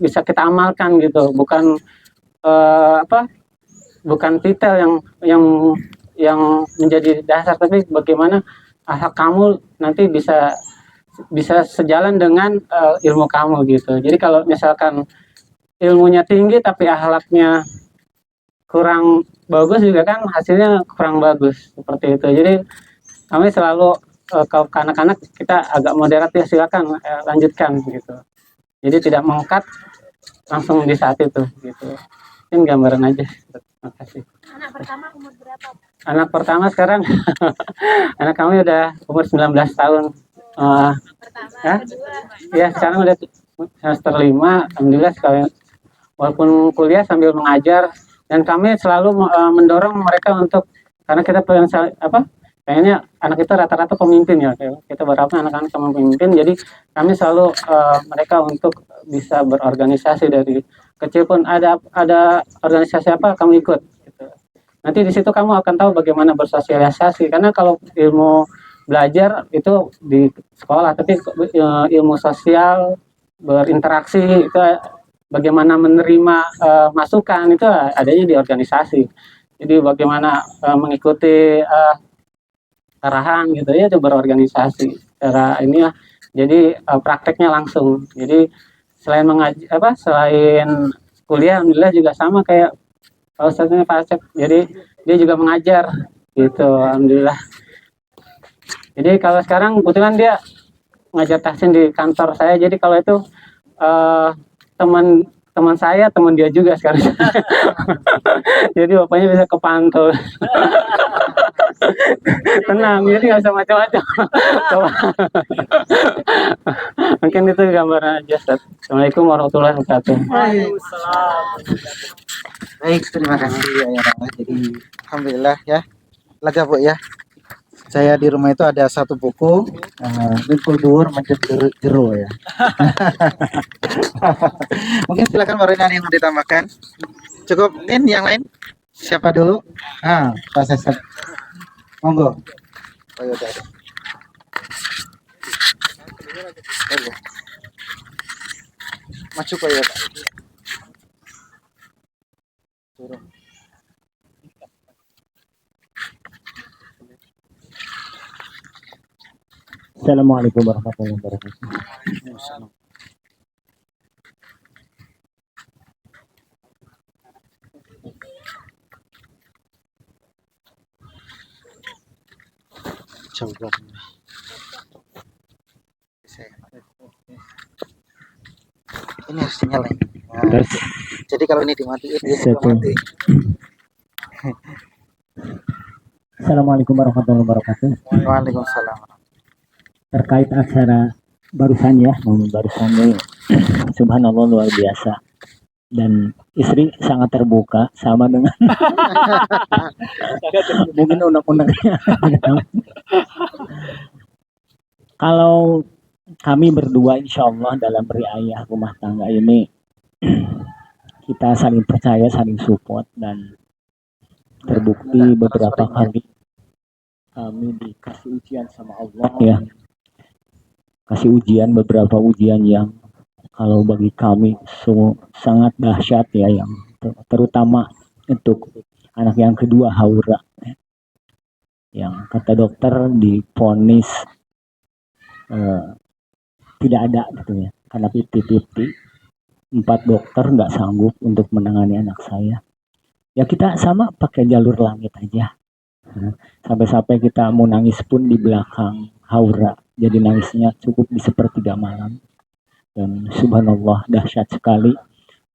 bisa kita amalkan gitu. Bukan bukan titel yang menjadi dasar, tapi bagaimana akhlak kamu nanti bisa sejalan dengan ilmu kamu gitu. Jadi kalau misalkan ilmunya tinggi tapi akhlaknya kurang bagus juga kan hasilnya kurang bagus seperti itu. Jadi kami selalu kalau ke anak-anak kita agak moderat ya, silakan lanjutkan gitu. Jadi tidak mengkat langsung di saat itu gitu. Ini gambaran aja. Terima kasih. Anak pertama umur berapa? Anak pertama sekarang anak kami udah umur 19 tahun. Pertama, kedua. Ya sekarang udah semester 5, alhamdulillah sekali. Walaupun kuliah sambil mengajar, dan kami selalu mendorong mereka untuk, karena kita pengennya anak itu rata-rata pemimpin ya. Kita berharap anak-anak pemimpin, jadi kami selalu mereka untuk bisa berorganisasi dari kecil pun ada organisasi apa kamu ikut gitu. Nanti di situ kamu akan tahu bagaimana bersosialisasi, karena kalau ilmu belajar itu di sekolah, tapi ilmu sosial berinteraksi itu bagaimana menerima masukan itu adanya di organisasi. Jadi bagaimana mengikuti arahan gitu ya, itu berorganisasi cara ini ya. Jadi prakteknya langsung. Jadi selain selain kuliah, alhamdulillah juga sama kayak Ustaznya Pak Acep. Jadi dia juga mengajar gitu, alhamdulillah. Jadi kalau sekarang kebetulan dia ngajar tahsin di kantor saya. Jadi kalau itu teman saya, teman dia juga sekarang. Jadi bapaknya bisa kepantau. Tenang, jadi nggak usah macam-macam. Mungkin itu gambaran aja, Ustaz. Assalamualaikum warahmatullahi wabarakatuh. Baik, terima kasih ya Rama. Jadi alhamdulillah ya, lega Bu ya. Saya di rumah itu ada satu buku, Bingkul Dur Menjadi Jero ya. Mungkin silakan Marina yang mau ditambahkan. Cukup, mungkin yang lain. Siapa dulu? Pak Sesep. Monggo. Oh, ya udah. Maju Pak ya Pak. Turun. Assalamualaikum warahmatullahi wabarakatuh. Coba. Ini harus dinyalain. Nah, jadi kalau ini dimatiin dia juga mati. Assalamualaikum warahmatullahi wabarakatuh. Waalaikumsalam. Terkait acara barusan ya, barusan ini subhanallah luar biasa. Dan istri sangat terbuka sama dengan mungkin unek-uneknya. Kalau kami berdua insya Allah dalam riayah rumah tangga ini kita saling percaya, saling support, dan terbukti beberapa kali kami dikasih ujian sama Allah ya, kasih ujian, beberapa ujian yang kalau bagi kami sangat dahsyat ya, yang terutama untuk anak yang kedua Haura yang kata dokter divonis tidak ada gitu ya, karena 50-50, 4 dokter nggak sanggup untuk menangani anak saya. Ya kita sama pakai jalur langit aja. Sampai-sampai kita mau nangis pun di belakang Haura, jadi nangisnya cukup di sepertiga malam. Dan subhanallah dahsyat sekali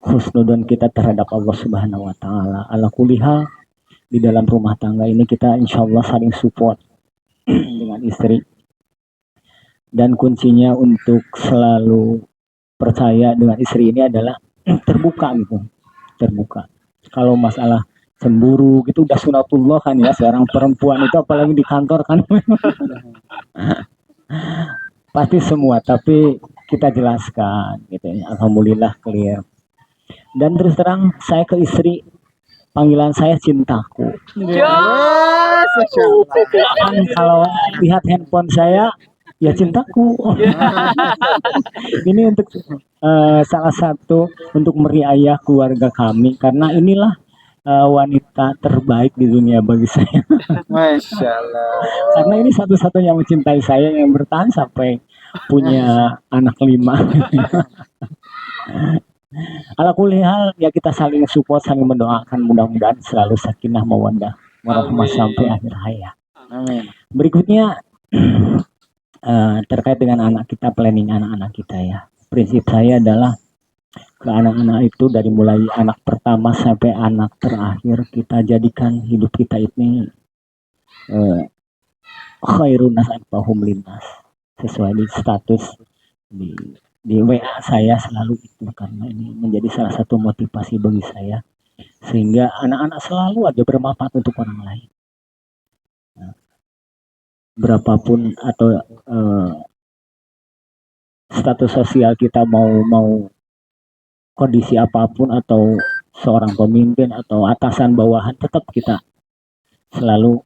husnudon kita terhadap Allah Subhanahu wa taala. Ala kulli hal di dalam rumah tangga ini kita insya Allah saling support dengan istri. Dan kuncinya untuk selalu percaya dengan istri ini adalah terbuka gitu. Terbuka. Kalau masalah cemburu gitu udah sunatullah kan ya, seorang perempuan itu apalagi di kantor kan. Pasti semua, tapi kita jelaskan gitu ya. Alhamdulillah clear. Dan terus terang saya ke istri, panggilan saya cintaku. Kan kalau lihat handphone saya ya cintaku. Ini untuk salah satu untuk meriayah keluarga kami, karena inilah wanita terbaik di dunia bagi saya. Masya Allah. Karena ini satu-satunya yang mencintai saya, yang bertahan sampai punya anak 5. Ala kulli hal ya kita saling support, saling mendoakan, mudah-mudahan selalu sakinah mawaddah warahmah sampai akhir hayat. Amin. Berikutnya terkait dengan anak kita, planning anak-anak kita ya. Prinsip saya adalah ke anak-anak itu dari mulai anak pertama sampai anak terakhir kita jadikan hidup kita ini khairun nas anfa'uhum linnas, sesuai di status di WA saya selalu itu, karena ini menjadi salah satu motivasi bagi saya sehingga anak-anak selalu aja bermanfaat untuk orang lain. Nah, berapapun atau status sosial kita mau kondisi apapun atau seorang pemimpin atau atasan bawahan, tetap kita selalu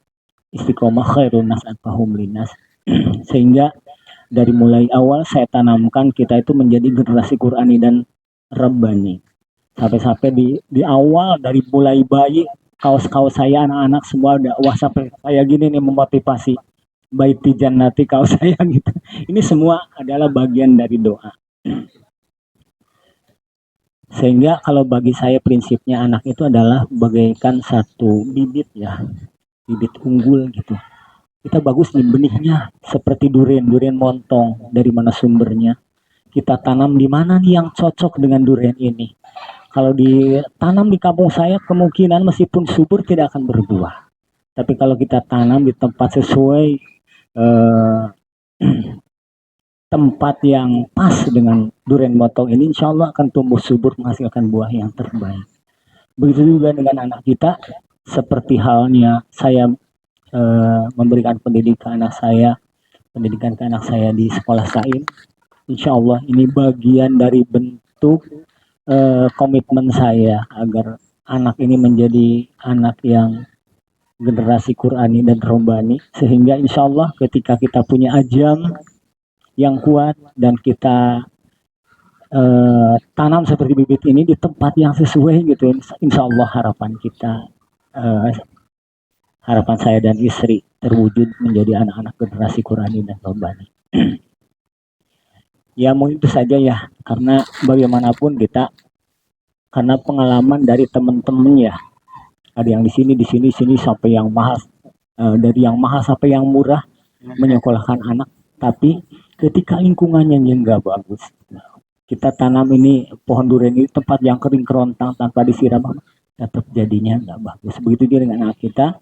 istiqomah khairun nas anfa'uhum linnas. Sehingga dari mulai awal saya tanamkan kita itu menjadi generasi Qur'ani dan Rabbani. Sampai-sampai di awal dari mulai bayi, kaos-kaos saya anak-anak semua udah wah sampai kayak gini nih memotivasi. Baiti jannati kaos saya gitu. Ini semua adalah bagian dari doa. Sehingga kalau bagi saya prinsipnya anak itu adalah bagaikan satu bibit ya, bibit unggul gitu. Kita bagus nih benihnya seperti durian montong, dari mana sumbernya? Kita tanam di mana nih yang cocok dengan durian ini? Kalau ditanam di kampung saya kemungkinan meskipun subur tidak akan berbuah. Tapi kalau kita tanam di tempat sesuai tempat yang pas dengan durian montong ini, insya Allah akan tumbuh subur menghasilkan buah yang terbaik. Begitu juga dengan anak kita, seperti halnya saya memberikan pendidikan ke anak saya di sekolah Sain. Insya Allah ini bagian dari bentuk komitmen saya agar anak ini menjadi anak yang generasi Qur'ani dan Rombani, sehingga insya Allah ketika kita punya ajang yang kuat dan kita tanam seperti bibit ini di tempat yang sesuai gitu, insya Allah harapan kita, harapan saya dan istri terwujud menjadi anak-anak generasi Qur'ani dan Rombani. Ya mau itu saja ya, karena bagaimanapun kita, karena pengalaman dari teman-teman ya, ada yang di sini sampai yang mahal, dari yang mahal sampai yang murah menyekolahkan anak, tapi ketika lingkungannya yang nggak bagus, kita tanam ini pohon durian ini tempat yang kering kerontang tanpa disiram, tetap jadinya nggak bagus. Begitu juga dengan anak kita,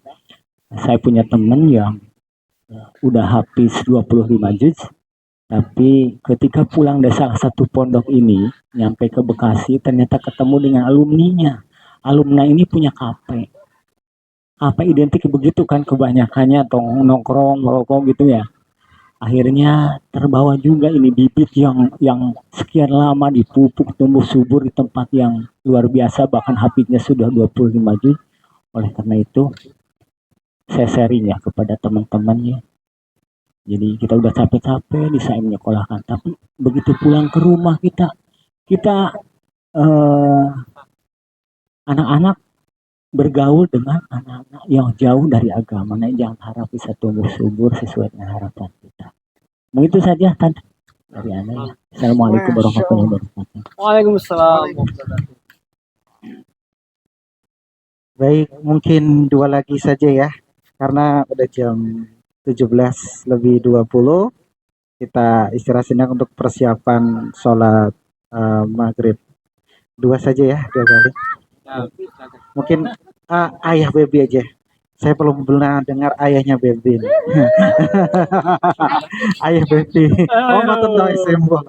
Saya punya teman yang udah habis 25 juz, tapi ketika pulang dari salah satu pondok ini, nyampe ke Bekasi, ternyata ketemu dengan alumninya. Alumni ini punya kafe. Kafe identik begitu kan kebanyakannya, nongkrong, merokok gitu ya. Akhirnya terbawa juga ini bibit yang sekian lama dipupuk tumbuh subur di tempat yang luar biasa, bahkan hafidnya sudah 25 juz. Oleh karena itu saya sharing ya kepada teman-temannya. Jadi kita udah capek-capek di saya menyekolahkan, tapi begitu pulang ke rumah kita anak-anak bergaul dengan anak-anak yang jauh dari agama. Nah, jangan harap bisa tumbuh subur sesuai dengan harapan kita. Begitu saja Tante dari Anda ya. Assalamualaikum warahmatullahi wabarakatuh. Waalaikumsalam. Baik, mungkin dua lagi saja ya. Karena udah jam 17:20. Kita istirahat sejenak untuk persiapan sholat maghrib. Dua saja ya, dua kali. Mungkin ayah Baby aja. Saya belum pernah dengar ayahnya Baby. Ayah Baby. Oh, nonton doa sembol.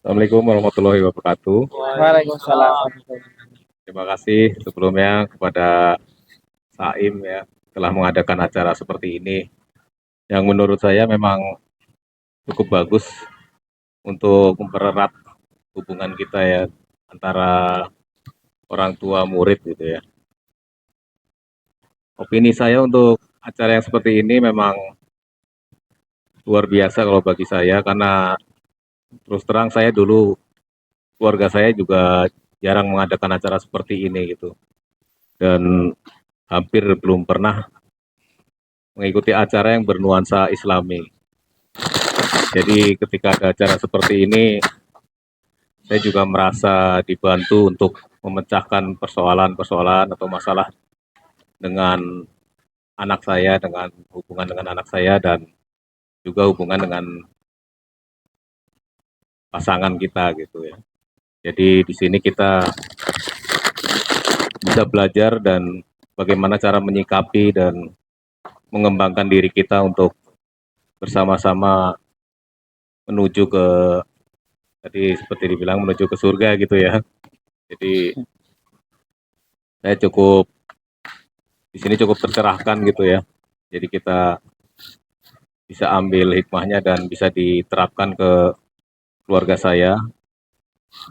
Assalamualaikum warahmatullahi wabarakatuh. Waalaikumsalam. Terima kasih sebelumnya kepada Saim ya telah mengadakan acara seperti ini yang menurut saya memang cukup bagus untuk mempererat hubungan kita ya antara orang tua murid gitu ya. Opini saya untuk acara yang seperti ini memang luar biasa kalau bagi saya, karena terus terang saya dulu keluarga saya juga jarang mengadakan acara seperti ini gitu, dan hampir belum pernah mengikuti acara yang bernuansa Islami. Jadi ketika ada acara seperti ini, saya juga merasa dibantu untuk memecahkan persoalan-persoalan atau masalah dengan anak saya, dengan hubungan dengan anak saya, dan juga hubungan dengan pasangan kita gitu ya. Jadi di sini kita bisa belajar dan bagaimana cara menyikapi dan mengembangkan diri kita untuk bersama-sama menuju ke, tadi seperti dibilang, menuju ke surga gitu ya. Jadi saya cukup di sini cukup tercerahkan gitu ya. Jadi kita bisa ambil hikmahnya dan bisa diterapkan ke keluarga saya.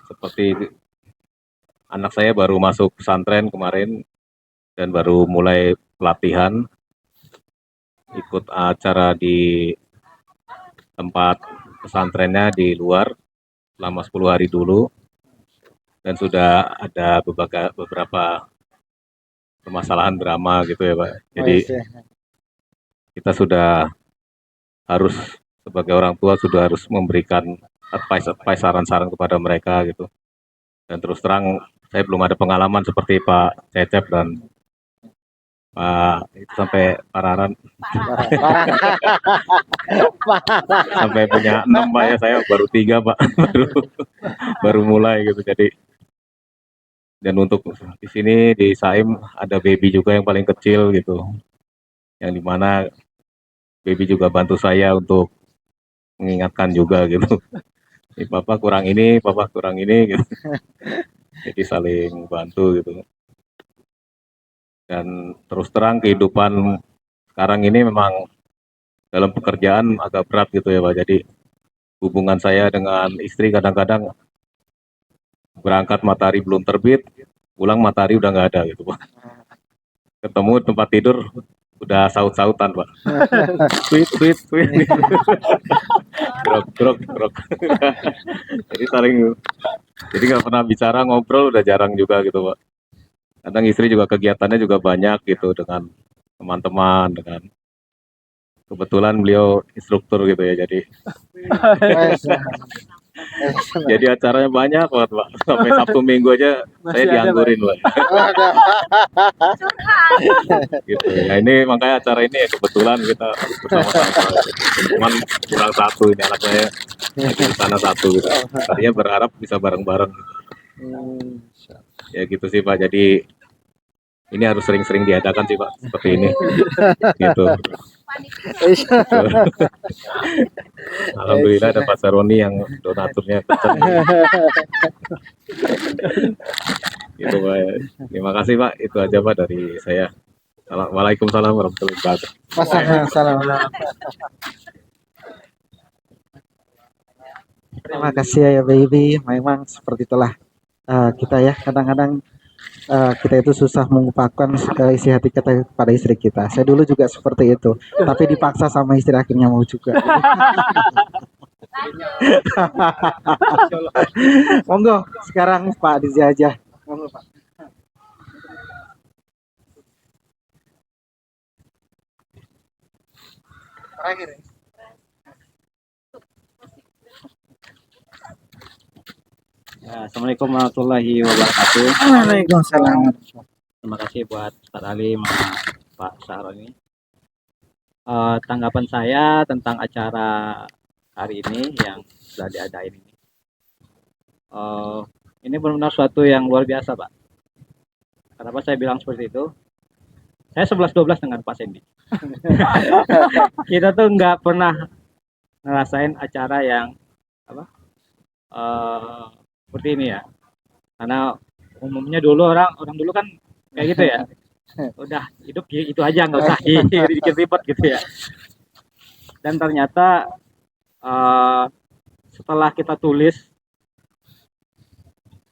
Seperti anak saya baru masuk pesantren kemarin dan baru mulai pelatihan, ikut acara di tempat pesantrennya di luar selama 10 hari dulu, dan sudah ada beberapa permasalahan drama gitu ya Pak. Jadi kita sudah harus sebagai orang tua sudah harus memberikan advice saran-saran kepada mereka gitu. Dan terus terang saya belum ada pengalaman seperti Pak Cecep dan Pak itu sampai Pararan sampai punya 6 Pak ya, saya baru 3 Pak baru mulai gitu. Jadi dan untuk di sini di Saim ada Baby juga yang paling kecil gitu, yang dimana Baby juga bantu saya untuk mengingatkan juga gitu. Papa kurang ini gitu. Jadi saling bantu gitu. Dan terus terang kehidupan sekarang ini memang dalam pekerjaan agak berat gitu ya Pak. Jadi hubungan saya dengan istri kadang-kadang berangkat matahari belum terbit, pulang matahari udah nggak ada gitu Pak. Ketemu tempat tidur udah saut-sautan Pak. Sweet. Grok. Jadi nggak pernah bicara, ngobrol udah jarang juga gitu Pak. Kadang istri juga kegiatannya juga banyak gitu dengan teman-teman, dengan kebetulan beliau instruktur gitu ya, jadi Jadi acaranya banyak banget Pak. Sampai Sabtu Minggu aja saya Masih ada, Pak. dianggurin Pak. Gitu. Ya ini makanya acara ini ya kebetulan kita bersama-sama. Cuman kurang satu ini anak saya lagi di sana satu gitu. Tadinya berharap bisa bareng-bareng. Ya gitu sih Pak. Jadi ini harus sering-sering diadakan sih Pak seperti ini. Gitu. Alhamdulillah ada Pak Saroni yang donaturnya kencang. Gitu Pak. Terima kasih Pak. Itu aja Pak dari saya. Waalaikumsalam warahmatullahi wabarakatuh. Masalah. Terima kasih ya baby. Memang seperti itulah kita ya. Kadang-kadang kita itu susah mengungkapkan isi hati kita pada istri kita. Saya dulu juga seperti itu, tapi dipaksa sama istri akhirnya mau juga. Monggo sekarang Pak Dizi aja. Monggo Pak. Terakhir. Ya, Assalamualaikum warahmatullahi wabarakatuh. Waalaikumsalam. Terima kasih buat Ustadz Ali sama Pak Saroni. Tanggapan saya tentang acara hari ini yang sudah diadain ini. Ini benar-benar suatu yang luar biasa, Pak. Kenapa saya bilang seperti itu? Saya 11-12 dengan Pak Sandy. Kita tuh nggak pernah ngerasain acara yang seperti ini ya, karena umumnya dulu orang dulu kan kayak gitu ya, udah hidup itu aja nggak usah bikin ribet gitu ya. Dan ternyata setelah kita tulis,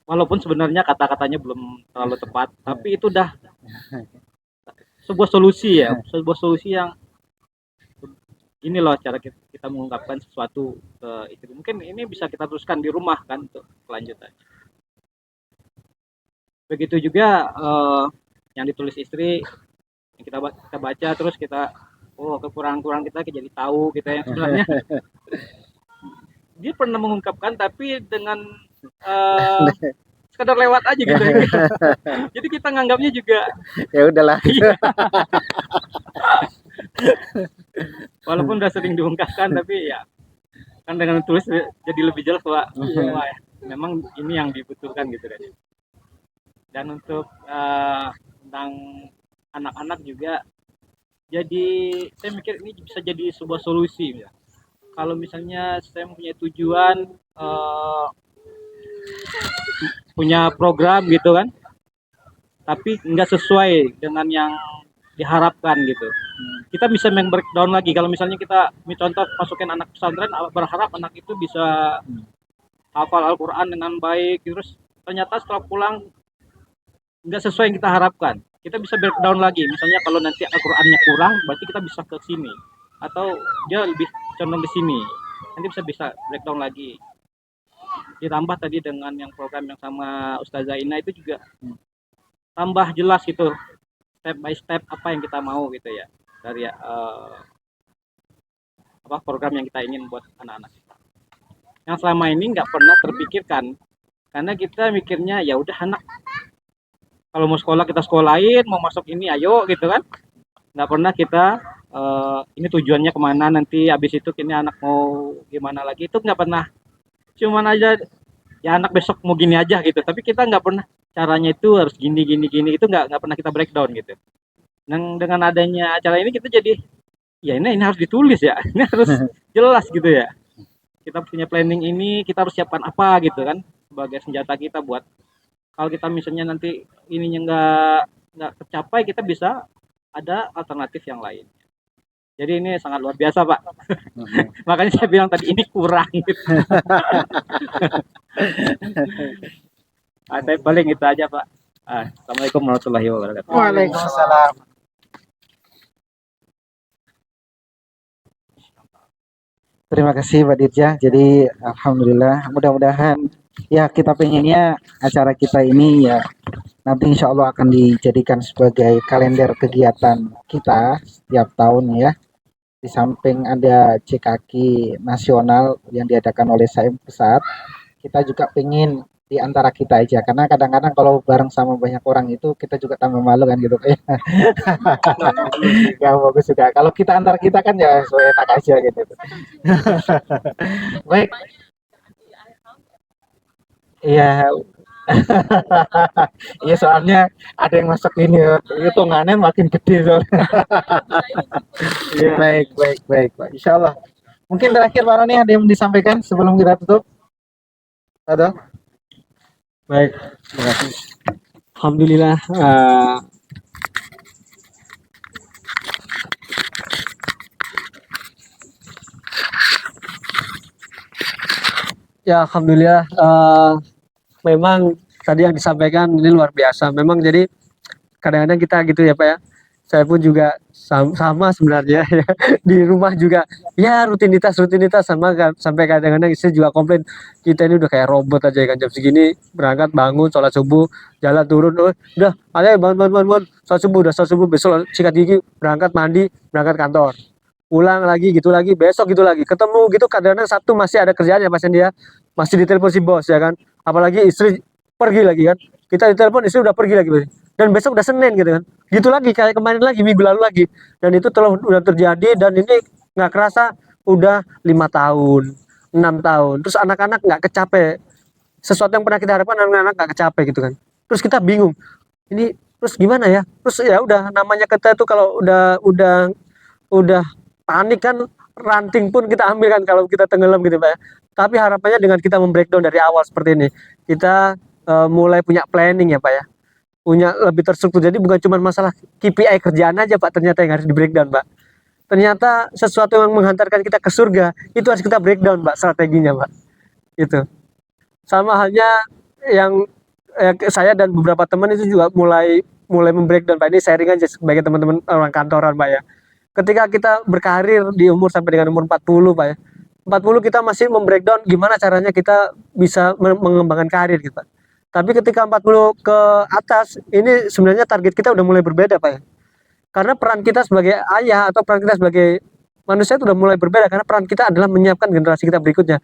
walaupun sebenarnya kata-katanya belum terlalu tepat, tapi itu udah sebuah solusi ya, sebuah solusi yang ini loh cara kita mengungkapkan sesuatu ke istri. Mungkin ini bisa kita teruskan di rumah kan untuk kelanjutannya. Begitu juga yang ditulis istri, yang kita baca terus kita, kekurangan-kekurangan kita jadi tahu kita yang sebenarnya dia pernah mengungkapkan tapi dengan sekedar lewat aja gitu. Jadi kita nganggapnya juga Ya udahlah. walaupun udah sering diungkapkan tapi ya kan dengan tulis jadi lebih jelas bahwa wah, memang ini yang dibutuhkan gitu kan. Dan untuk tentang anak-anak juga, jadi saya mikir ini bisa jadi sebuah solusi ya. Kalau misalnya saya punya tujuan punya program gitu kan, tapi nggak sesuai dengan yang diharapkan gitu, kita bisa breakdown lagi. Kalau misalnya kita contoh masukin anak pesantren, berharap anak itu bisa hafal Al-Quran dengan baik, terus ternyata setelah pulang nggak sesuai yang kita harapkan, kita bisa breakdown lagi. Misalnya kalau nanti Al-Qurannya kurang, berarti kita bisa ke sini, atau dia lebih condong ke sini, nanti bisa breakdown lagi. Ditambah tadi dengan yang program yang sama Ustazah Ina itu juga tambah jelas gitu, step by step apa yang kita mau gitu ya, dari program yang kita ingin buat anak-anak kita. Yang selama ini nggak pernah terpikirkan, karena kita mikirnya ya udah anak kalau mau sekolah kita sekolahin, mau masuk ini ayo gitu kan. Nggak pernah kita ini tujuannya kemana, nanti habis itu ini anak mau gimana lagi, itu nggak pernah. Cuman aja ya anak besok mau gini aja gitu, tapi kita nggak pernah caranya itu harus gini itu nggak pernah kita breakdown gitu. Dan dengan adanya acara ini kita jadi ya ini harus ditulis ya, ini harus jelas gitu ya. Kita punya planning ini, kita harus siapkan apa gitu kan sebagai senjata kita buat kalau kita misalnya nanti ininya nggak tercapai, kita bisa ada alternatif yang lain. Jadi ini sangat luar biasa Pak. Makanya saya bilang tadi ini kurang gitu. Saya paling itu aja Pak. Assalamualaikum warahmatullahi wabarakatuh. Waalaikumsalam. Terima kasih Pak Dirja. Jadi alhamdulillah, mudah-mudahan ya kita pengennya acara kita ini ya nanti insya Allah akan dijadikan sebagai kalender kegiatan kita setiap tahun ya. Di samping ada CKK nasional yang diadakan oleh Saim Pusat, kita juga pengen di antara kita aja, karena kadang-kadang kalau bareng sama banyak orang itu kita juga tambah malu kan gitu ya. Ya bagus juga. Kalau kita antar kita kan ya enak aja gitu. Baik. Iya. Iya soalnya ada yang masuk ini ya, hitungannya makin gede soalnya. Baik, baik, baik, Pak. Insya Allah. Mungkin terakhir Pak Roni ada yang disampaikan sebelum kita tutup? Ada? Baik, terima kasih. Alhamdulillah. Ya, alhamdulillah. Memang tadi yang disampaikan ini luar biasa. Memang jadi kadang-kadang kita gitu ya Pak ya. Saya pun juga sama sebenarnya ya. Di rumah juga ya rutinitas sama kan, sampai kadang-kadang istri juga komplain kita ini udah kayak robot aja kan, jam segini berangkat bangun sholat subuh jalan turun udah ayo bangun sholat subuh besok sikat gigi berangkat mandi berangkat kantor pulang lagi gitu lagi besok gitu lagi ketemu gitu kadang-kadang Sabtu masih ada kerjaan ya pasien dia masih ditelepon si bos ya kan, apalagi istri pergi lagi kan, kita ditelepon istri udah pergi lagi dan besok udah Senin gitu kan, gitu lagi kayak kemarin lagi minggu lalu lagi, dan itu telah udah terjadi dan ini nggak kerasa udah 5 tahun 6 tahun, terus anak-anak nggak kecape sesuatu yang pernah kita harapkan, anak-anak nggak kecape gitu kan, terus kita bingung ini terus gimana ya, terus ya udah namanya kita tuh kalau udah panik kan ranting pun kita ambil kan kalau kita tenggelam gitu Pak ya. Tapi harapannya dengan kita membreakdown dari awal seperti ini, kita mulai punya planning ya Pak ya, punya lebih terstruktur. Jadi bukan cuma masalah KPI kerjaan aja Pak ternyata yang harus di breakdown Pak. Ternyata sesuatu yang menghantarkan kita ke surga itu harus kita breakdown Pak strateginya Pak. Gitu. Sama halnya yang saya dan beberapa teman itu juga mulai membreakdown Pak, ini sharing aja sebagai teman-teman orang kantoran Pak ya. Ketika kita berkarir di umur sampai dengan umur 40 Pak ya. 40 kita masih membreakdown gimana caranya kita bisa mengembangkan karir gitu Pak. Tapi ketika 40 ke atas ini sebenarnya target kita udah mulai berbeda Pak ya. Karena peran kita sebagai ayah atau peran kita sebagai manusia itu udah mulai berbeda, karena peran kita adalah menyiapkan generasi kita berikutnya.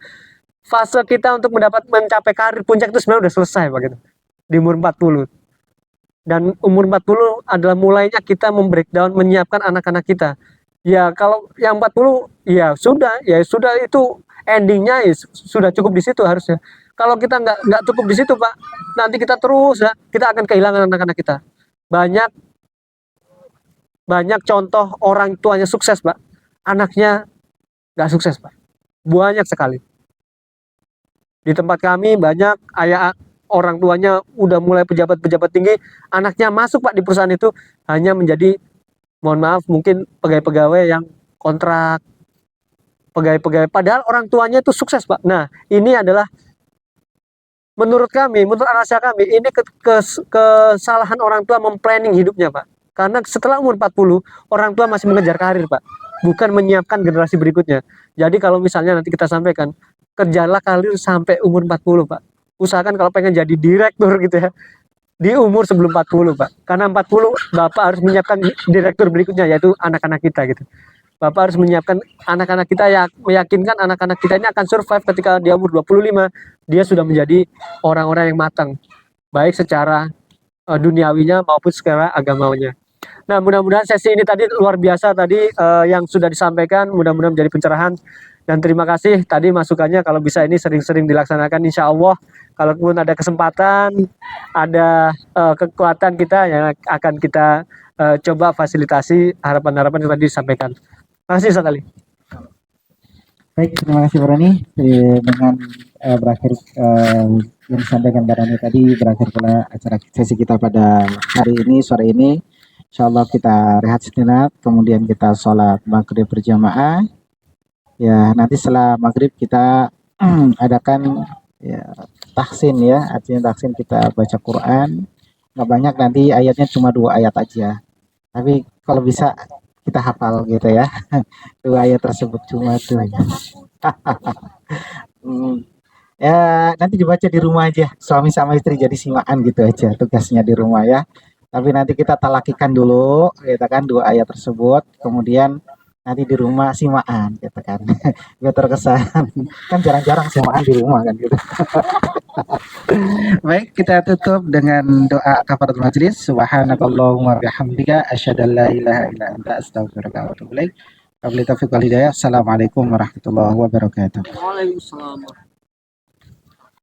Fase kita untuk mencapai karir puncak itu sebenarnya udah selesai Pak gitu. Di umur 40. Dan umur 40 adalah mulainya kita membreakdown, menyiapkan anak-anak kita. Ya kalau yang 40 ya sudah itu endingnya ya, sudah cukup di situ harusnya. Kalau kita nggak cukup di situ Pak, nanti kita terus ya, kita akan kehilangan anak-anak kita. Banyak contoh orang tuanya sukses Pak, anaknya nggak sukses Pak. Banyak sekali. Di tempat kami banyak ayah orang tuanya udah mulai pejabat-pejabat tinggi, anaknya masuk Pak di perusahaan itu hanya menjadi, mohon maaf, mungkin pegawai-pegawai yang kontrak, pegawai-pegawai, padahal orang tuanya itu sukses Pak. Nah ini adalah menurut analisa kami, ini kesalahan orang tua memplanning hidupnya Pak. Karena setelah umur 40, orang tua masih mengejar karir Pak, bukan menyiapkan generasi berikutnya. Jadi kalau misalnya nanti kita sampaikan, kerjalah karir sampai umur 40 Pak. Usahakan kalau pengen jadi direktur gitu ya, di umur sebelum 40 Pak. Karena 40 Bapak harus menyiapkan direktur berikutnya, yaitu anak-anak kita gitu. Bapak harus menyiapkan anak-anak kita, ya, meyakinkan anak-anak kita ini akan survive ketika dia umur 25, dia sudah menjadi orang-orang yang matang, baik secara duniawinya maupun secara agamanya. Nah mudah-mudahan sesi ini tadi luar biasa tadi yang sudah disampaikan, mudah-mudahan menjadi pencerahan. Dan terima kasih tadi masukannya, kalau bisa ini sering-sering dilaksanakan insya Allah. Kalaupun ada kesempatan, ada kekuatan kita yang akan kita coba fasilitasi harapan-harapan yang tadi disampaikan. Terima kasih sekali. Baik, terima kasih Pak Roni. Dengan berakhir yang disampaikan Pak Roni tadi, berakhir pula acara sesi kita pada hari ini, sore ini. Insya Allah kita rehat sejenak, kemudian kita sholat maghrib berjamaah. Ya, nanti setelah maghrib kita adakan ya, tahsin ya, artinya tahsin kita baca Quran. Nggak banyak, nanti ayatnya cuma 2 ayat aja. Tapi kalau bisa kita hafal gitu ya. 2 ayat tersebut cuma tuh. Ya, nanti dibaca di rumah aja. Suami sama istri jadi simaan gitu aja tugasnya di rumah ya. Tapi nanti kita talakikan dulu, kita kan 2 ayat tersebut. Kemudian nanti di rumah simaan gitu kan. Biar terkesan kan jarang-jarang simaan di rumah kan gitu. Baik, kita tutup dengan doa kafaratul majelis. Subhanakallahumma bihamdika asyhadu an la ilaha illa anta astaghfiruka wa atubu ilaik. Wabillahi taufiq wal hidayah. Assalamualaikum warahmatullahi wabarakatuh. Waalaikumsalam.